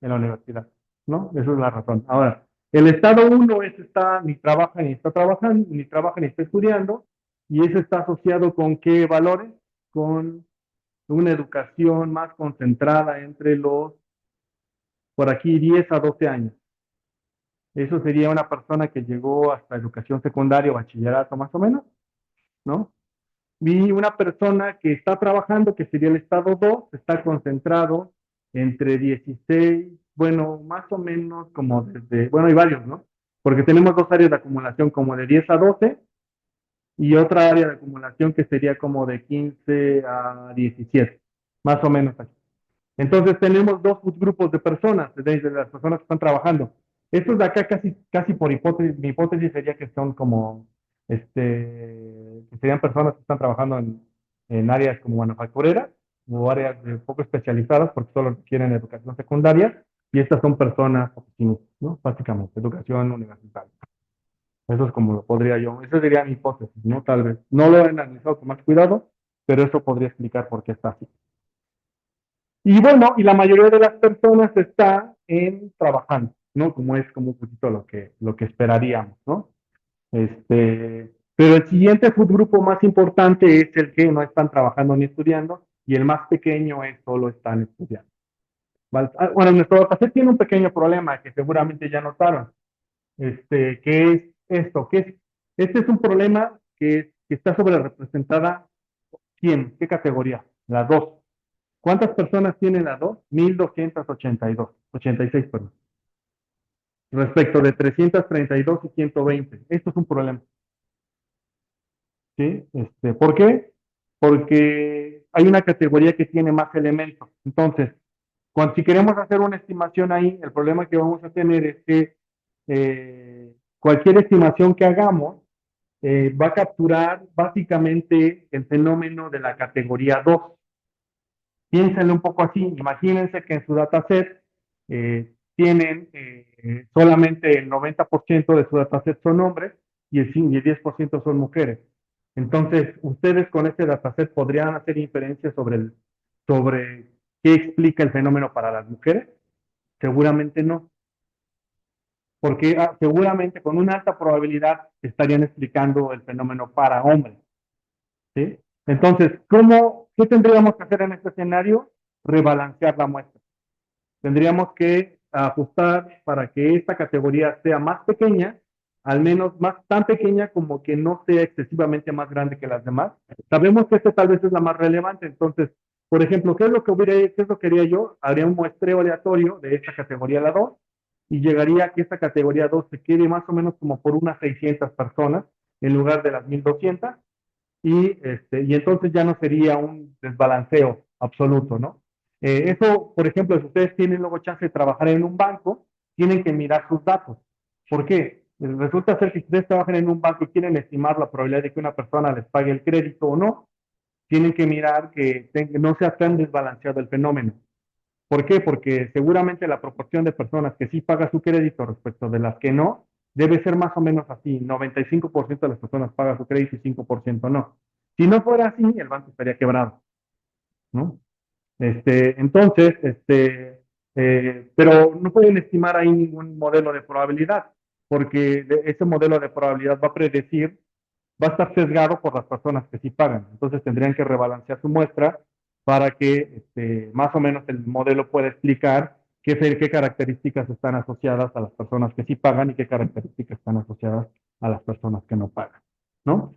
en la universidad, ¿no? Esa es la razón. Ahora, el estado uno es está ni trabaja ni está trabajando, ni trabaja ni está estudiando, y eso está asociado con qué valores, con una educación más concentrada entre los, por aquí, 10 a 12 años. Eso sería una persona que llegó hasta educación secundaria o bachillerato más o menos, ¿no? Y una persona que está trabajando, que sería el estado 2 está concentrado entre 16 bueno, más o menos como desde, bueno, hay varios, ¿no? Porque tenemos dos áreas de acumulación como de 10 a 12 y otra área de acumulación que sería como de 15 a 17, más o menos aquí. Entonces tenemos dos grupos de personas, de las personas que están trabajando. Estos de acá casi por hipótesis, mi hipótesis sería que son como, que serían personas que están trabajando en áreas como manufactureras o áreas poco especializadas porque solo quieren educación secundaria y estas son personas oficinistas, ¿no? Básicamente, educación universitaria. Eso es como lo podría yo, esa sería mi hipótesis, ¿no? Tal vez. No lo he analizado con más cuidado, pero eso podría explicar por qué está así. Y bueno, y la mayoría de las personas está en trabajando, ¿no? Como es como un poquito lo que esperaríamos, ¿no? Pero el siguiente subgrupo más importante es el que no están trabajando ni estudiando, y el más pequeño es solo están estudiando. ¿Vale? Bueno, nuestro dataset tiene un pequeño problema que seguramente ya notaron. ¿Qué es esto? Este es un problema que está sobre representada. ¿Quién? ¿Qué categoría? La 2. ¿Cuántas personas tienen la 2? 1282, 86, perdón. Respecto de 332 y 120. Esto es un problema. ¿Sí? ¿Por qué? Porque hay una categoría que tiene más elementos. Entonces, si queremos hacer una estimación ahí, el problema que vamos a tener es que cualquier estimación que hagamos va a capturar básicamente el fenómeno de la categoría 2. Piénsenlo un poco así, imagínense que en su dataset tienen solamente el 90% de su dataset son hombres y el 10% son mujeres. Entonces, ustedes con este dataset podrían hacer inferencias sobre qué explica el fenómeno para las mujeres. Seguramente no, porque seguramente con una alta probabilidad estarían explicando el fenómeno para hombres. ¿Sí? Entonces, ¿qué tendríamos que hacer en este escenario? Rebalancear la muestra. Tendríamos que ajustar para que esta categoría sea más pequeña, al menos más tan pequeña como que no sea excesivamente más grande que las demás. Sabemos que esta tal vez es la más relevante, entonces, por ejemplo, qué es lo que haría yo? Haría un muestreo aleatorio de esta categoría la 2 y llegaría a que esta categoría 2 se quede más o menos como por unas 600 personas en lugar de las 1200 y entonces ya no sería un desbalanceo absoluto, ¿no? Eso, por ejemplo, si ustedes tienen luego chance de trabajar en un banco, tienen que mirar sus datos. ¿Por qué? Resulta ser que si ustedes trabajan en un banco y quieren estimar la probabilidad de que una persona les pague el crédito o no, tienen que mirar que no sea tan desbalanceado el fenómeno. ¿Por qué? Porque seguramente la proporción de personas que sí paga su crédito respecto de las que no, debe ser más o menos así. 95% de las personas paga su crédito y 5% no. Si no fuera así, el banco estaría quebrado, ¿no? Entonces, pero no pueden estimar ahí ningún modelo de probabilidad, porque ese modelo de probabilidad va a predecir, va a estar sesgado por las personas que sí pagan. Entonces tendrían que rebalancear su muestra para que más o menos el modelo pueda explicar qué características están asociadas a las personas que sí pagan y qué características están asociadas a las personas que no pagan, ¿no?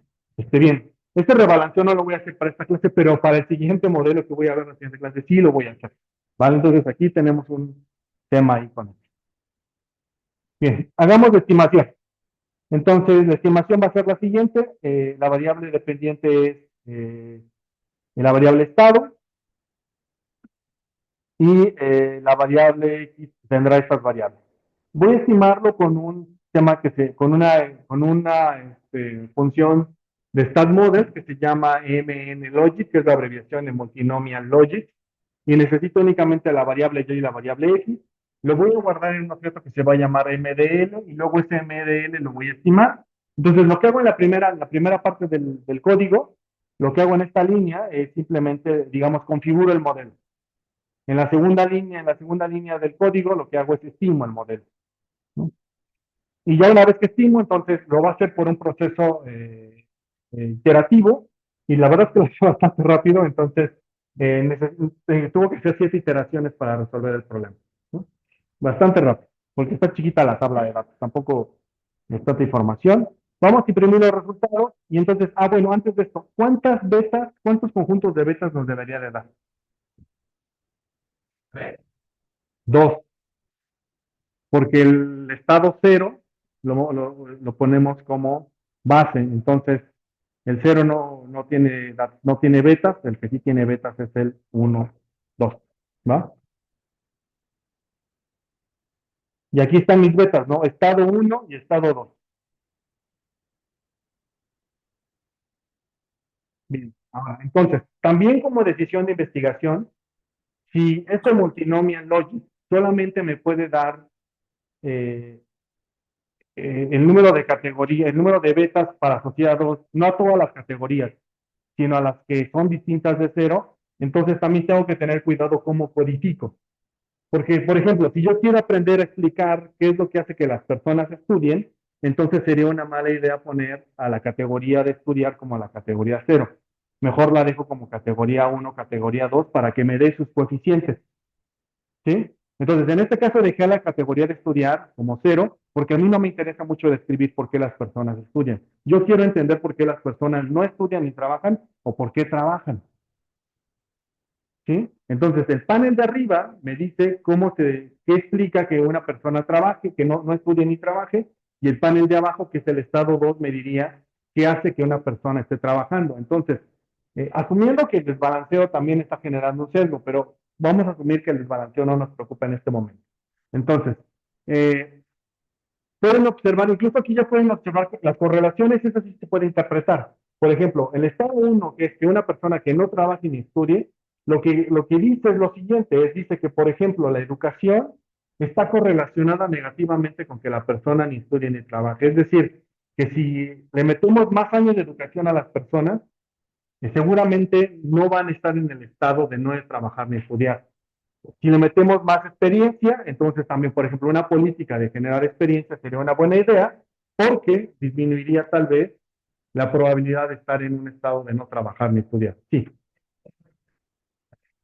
Bien. Este rebalanceo no lo voy a hacer para esta clase, pero para el siguiente modelo que voy a ver en la siguiente clase sí lo voy a hacer. ¿Vale? Entonces aquí tenemos un tema ahí con esto. Bien, hagamos la estimación. Entonces, la estimación va a ser la siguiente. La variable dependiente es la variable estado y la variable X tendrá estas variables. Voy a estimarlo con un tema con una función de stat model que se llama MNLogic, que es la abreviación de Multinomial Logic, y necesito únicamente la variable y la variable X. Lo voy a guardar en un objeto que se va a llamar MDL y luego ese MDL lo voy a estimar. Entonces, lo que hago en la primera parte del código, lo que hago en esta línea es simplemente, digamos, configuro el modelo. En la segunda línea del código, lo que hago es estimo el modelo, ¿no? Y ya una vez que estimo, entonces lo va a hacer por un proceso iterativo, y la verdad es que lo hizo bastante rápido, entonces tuvo que hacer 7 iteraciones para resolver el problema, ¿no? Bastante rápido, porque está chiquita la tabla de datos, tampoco es tanta información. Vamos a imprimir los resultados, y entonces, bueno, antes de esto, cuántos conjuntos de betas nos debería de dar? Dos. porque el estado cero lo ponemos como base. Entonces, el cero no tiene betas, el que sí tiene betas es el uno 2, ¿va? Y aquí están mis betas, ¿no? Estado uno y estado 2. Bien. Ahora, entonces, también como decisión de investigación, si este multinomial logic solamente me puede dar eh, el número de categorías, el número de betas para asociados, no a todas las categorías, sino a las que son distintas de cero, entonces también tengo que tener cuidado cómo codifico. Porque, por ejemplo, si yo quiero aprender a explicar qué es lo que hace que las personas estudien, entonces sería una mala idea poner a la categoría de estudiar como a la categoría cero. Mejor la dejo como categoría uno, categoría 2 para que me dé sus coeficientes. ¿Sí? Entonces, en este caso dejé la categoría de estudiar como cero, porque a mí no me interesa mucho describir por qué las personas estudian. Yo quiero entender por qué las personas no estudian ni trabajan o por qué trabajan. ¿Sí? Entonces, el panel de arriba me dice qué explica que una persona trabaje, que no estudie ni trabaje, y el panel de abajo, que es el estado 2 me diría qué hace que una persona esté trabajando. Entonces, asumiendo que el desbalanceo también está generando un sesgo, pero vamos a asumir que el desbalanceo no nos preocupa en este momento. Entonces, eh, pueden observar, incluso aquí ya pueden observar que las correlaciones, eso sí se puede interpretar. Por ejemplo, el estado uno, que es que una persona que no trabaje ni estudie, lo que dice es lo siguiente, dice que, por ejemplo, la educación está correlacionada negativamente con que la persona ni estudie ni trabaje. Es decir, que si le metemos más años de educación a las personas, seguramente no van a estar en el estado de no trabajar ni estudiar. Si le metemos más experiencia, entonces también, por ejemplo, una política de generar experiencia sería una buena idea porque disminuiría tal vez la probabilidad de estar en un estado de no trabajar ni estudiar. Sí,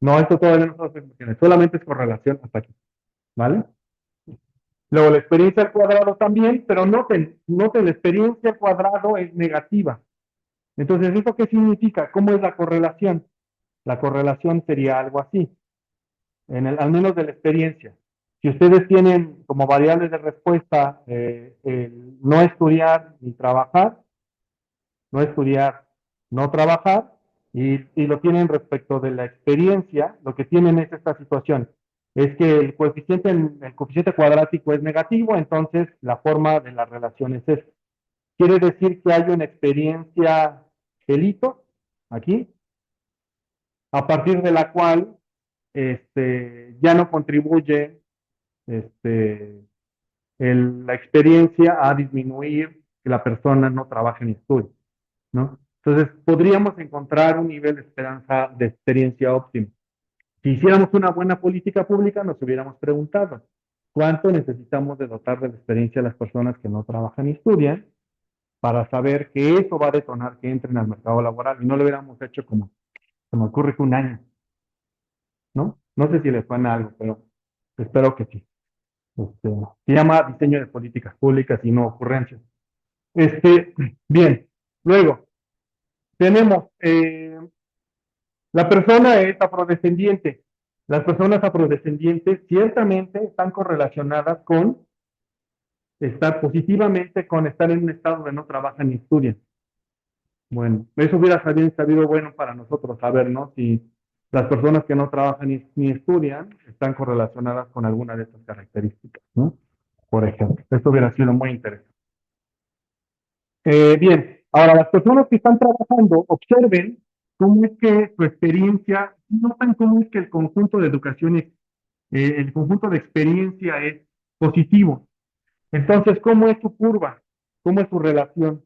no, esto todavía no son afirmaciones, solamente es correlación hasta aquí, ¿vale? Luego la experiencia al cuadrado también, pero noten, la experiencia al cuadrado es negativa. Entonces, ¿eso qué significa? ¿Cómo es la correlación? La correlación sería algo así. Al menos de la experiencia. Si ustedes tienen como variables de respuesta el no estudiar ni trabajar, no estudiar, no trabajar, y lo tienen respecto de la experiencia, lo que tienen es esta situación. Es que el coeficiente cuadrático es negativo, entonces la forma de la relación es esta. Quiere decir que hay una experiencia delito aquí, a partir de la cual ya no contribuye la experiencia a disminuir que la persona no trabaje ni estudie, ¿no? Entonces, podríamos encontrar un nivel de esperanza de experiencia óptimo. Si hiciéramos una buena política pública, nos hubiéramos preguntado, ¿cuánto necesitamos de dotar de la experiencia a las personas que no trabajan ni estudian para saber que eso va a detonar que entren al mercado laboral? Y no lo hubiéramos hecho como se me ocurre que un año, ¿no? No sé si les suena algo, pero espero que sí. Este, Se llama diseño de políticas públicas y no ocurrencias. Este, Bien, luego tenemos la persona es afrodescendiente. Las personas afrodescendientes ciertamente están correlacionadas con estar positivamente con estar en un estado de no trabajan ni estudian. Bueno, eso hubiera sabido bueno para nosotros saber, ¿no? Si las personas que no trabajan ni estudian están correlacionadas con alguna de estas características, ¿no? Por ejemplo, esto hubiera sido muy interesante. Bien, ahora las personas que están trabajando, observen cómo es que su experiencia, notan cómo es que el conjunto de educación el conjunto de experiencia es positivo. Entonces, ¿cómo es su curva? ¿Cómo es su relación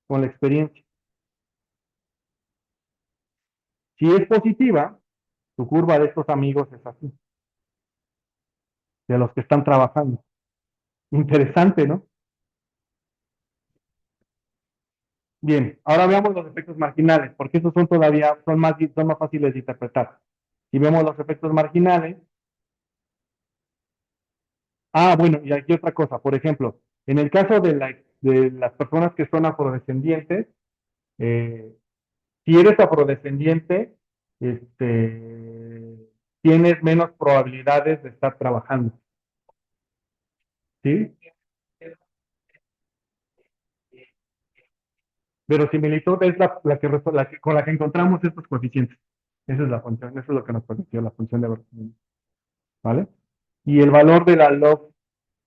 con la experiencia? Si es positiva, su curva de estos amigos es así, de los que están trabajando. Interesante, ¿no? Bien, ahora veamos los efectos marginales, porque esos son más fáciles de interpretar. Si vemos los efectos marginales, bueno, y aquí otra cosa, por ejemplo, en el caso de las personas que son afrodescendientes, eh, si eres afrodescendiente, tienes menos probabilidades de estar trabajando. ¿sí? Verosimilitud es con la que encontramos estos coeficientes. Esa es la función, eso es lo que nos permitió la función de verosimilitud, ¿vale? Y el valor de la log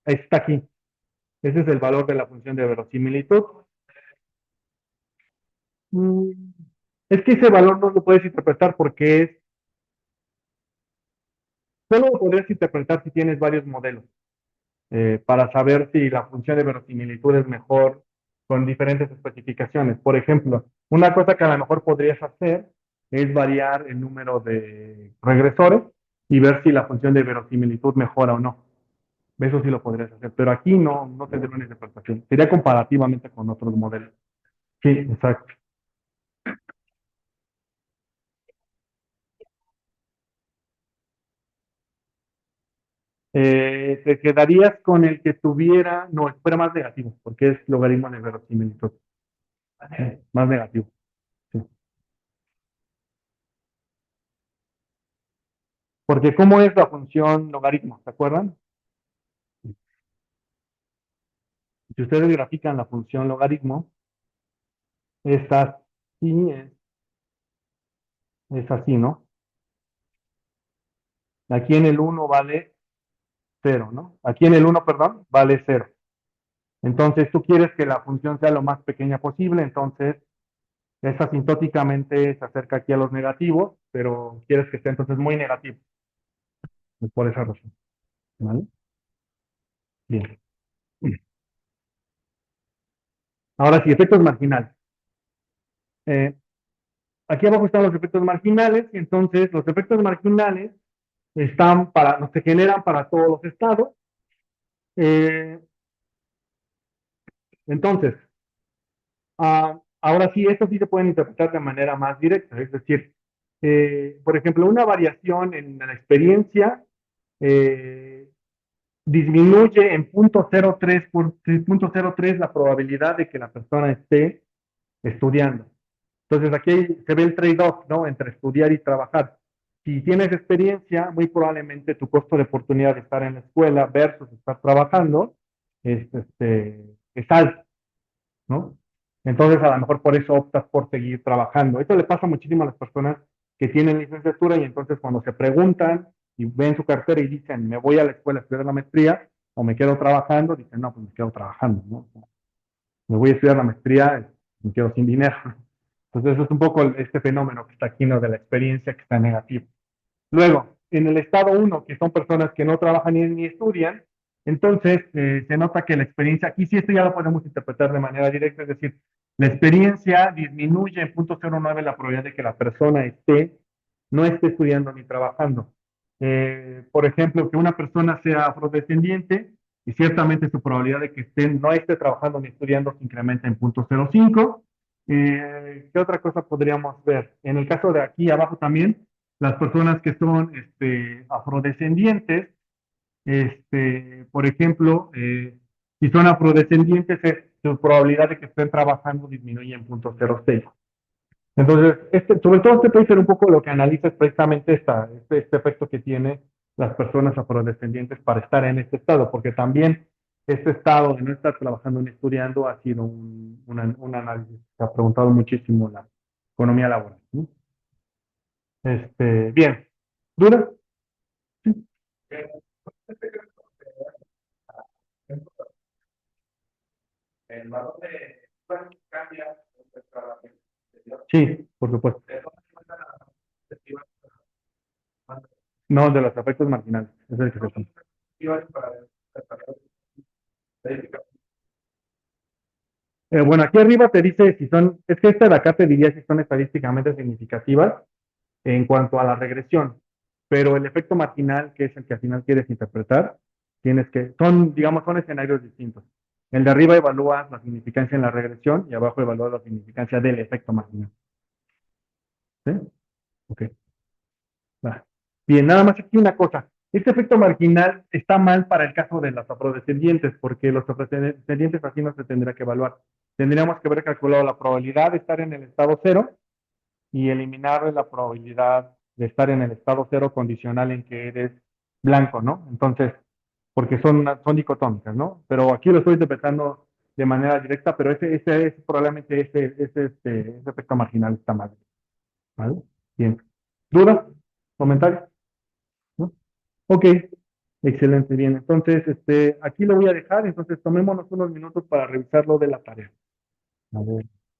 está aquí. Ese es el valor de la función de verosimilitud. Mm, Es que ese valor no lo puedes interpretar porque solo lo podrías interpretar si tienes varios modelos, para saber si la función de verosimilitud es mejor con diferentes especificaciones. Por ejemplo, una cosa que a lo mejor podrías hacer es variar el número de regresores y ver si la función de verosimilitud mejora o no. Eso sí lo podrías hacer, pero aquí no tendría una interpretación. Sería comparativamente con otros modelos. Sí, exacto. Te quedarías con el que tuviera, no, fuera más negativo, porque es logaritmo de verosimilitud. Sí, más negativo. Sí. Porque ¿cómo es la función logaritmo? ¿Se acuerdan? Si ustedes grafican la función logaritmo, esta sí es así, ¿no? Aquí en el uno vale cero, ¿no? Aquí en el uno, perdón, vale cero. Entonces tú quieres que la función sea lo más pequeña posible, entonces es asintóticamente se acerca aquí a los negativos, pero quieres que esté entonces muy negativo. Es por esa razón, ¿vale? Bien. Ahora sí, efectos marginales. Eh, Aquí abajo están los efectos marginales, y entonces los efectos marginales no se generan para todos los estados. Eh, entonces, ahora sí, estos sí se pueden interpretar de manera más directa, es decir, por ejemplo, una variación en la experiencia eh, disminuye en 0.03 por 0.03 la probabilidad de que la persona esté estudiando. Entonces aquí se ve el trade-off, ¿no? Entre estudiar y trabajar. Si tienes experiencia, muy probablemente tu costo de oportunidad de estar en la escuela versus estar trabajando es alto, ¿no? Entonces a lo mejor por eso optas por seguir trabajando. Esto le pasa muchísimo a las personas que tienen licenciatura y entonces cuando se preguntan y ven su cartera y dicen, me voy a la escuela a estudiar la maestría o me quedo trabajando, dicen, no, pues me quedo trabajando, ¿no? Me voy a estudiar la maestría, me quedo sin dinero. Entonces, eso es un poco este fenómeno que está aquí, ¿no? De la experiencia que está negativo. Luego, en el estado uno, que son personas que no trabajan ni estudian, entonces se nota que la experiencia, aquí sí esto ya lo podemos interpretar de manera directa, es decir, la experiencia disminuye en 0.09 la probabilidad de que la persona no esté estudiando ni trabajando. Por ejemplo, que una persona sea afrodescendiente y ciertamente su probabilidad de que no esté trabajando ni estudiando se incrementa en 0.05. ¿Qué otra cosa podríamos ver? En el caso de aquí abajo también, las personas que son afrodescendientes, por ejemplo, si son afrodescendientes, su probabilidad de que estén trabajando disminuye en 0.06. Entonces, sobre todo este puede ser un poco lo que analiza es precisamente este efecto que tiene las personas afrodescendientes para estar en este estado, porque también este estado de no estar trabajando ni estudiando ha sido un análisis que ha preguntado muchísimo la economía laboral, ¿no? Bien, ¿duda? Sí, por supuesto. No, de los efectos marginales. Es el que se toma. Bueno, aquí arriba te dice si son, es que esta de acá te diría si son estadísticamente significativas en cuanto a la regresión, pero el efecto marginal, que es el que al final quieres interpretar, digamos, son escenarios distintos. El de arriba evalúa la significancia en la regresión y abajo evalúa la significancia del efecto marginal. ¿Sí? Ok. Va. Bien, nada más aquí una cosa. Este efecto marginal está mal para el caso de los afrodescendientes, porque los afrodescendientes así no se tendría que evaluar. Tendríamos que haber calculado la probabilidad de estar en el estado cero y eliminar la probabilidad de estar en el estado cero condicional en que eres blanco, ¿no? Entonces, porque son dicotómicas, ¿no? Pero aquí lo estoy interpretando de manera directa, pero ese es probablemente ese efecto marginal está mal, ¿vale? Bien. ¿Dudas? ¿Comentarios? ¿No? Ok, excelente, bien. Entonces, aquí lo voy a dejar, entonces tomémonos unos minutos para revisar lo de la tarea. A ver.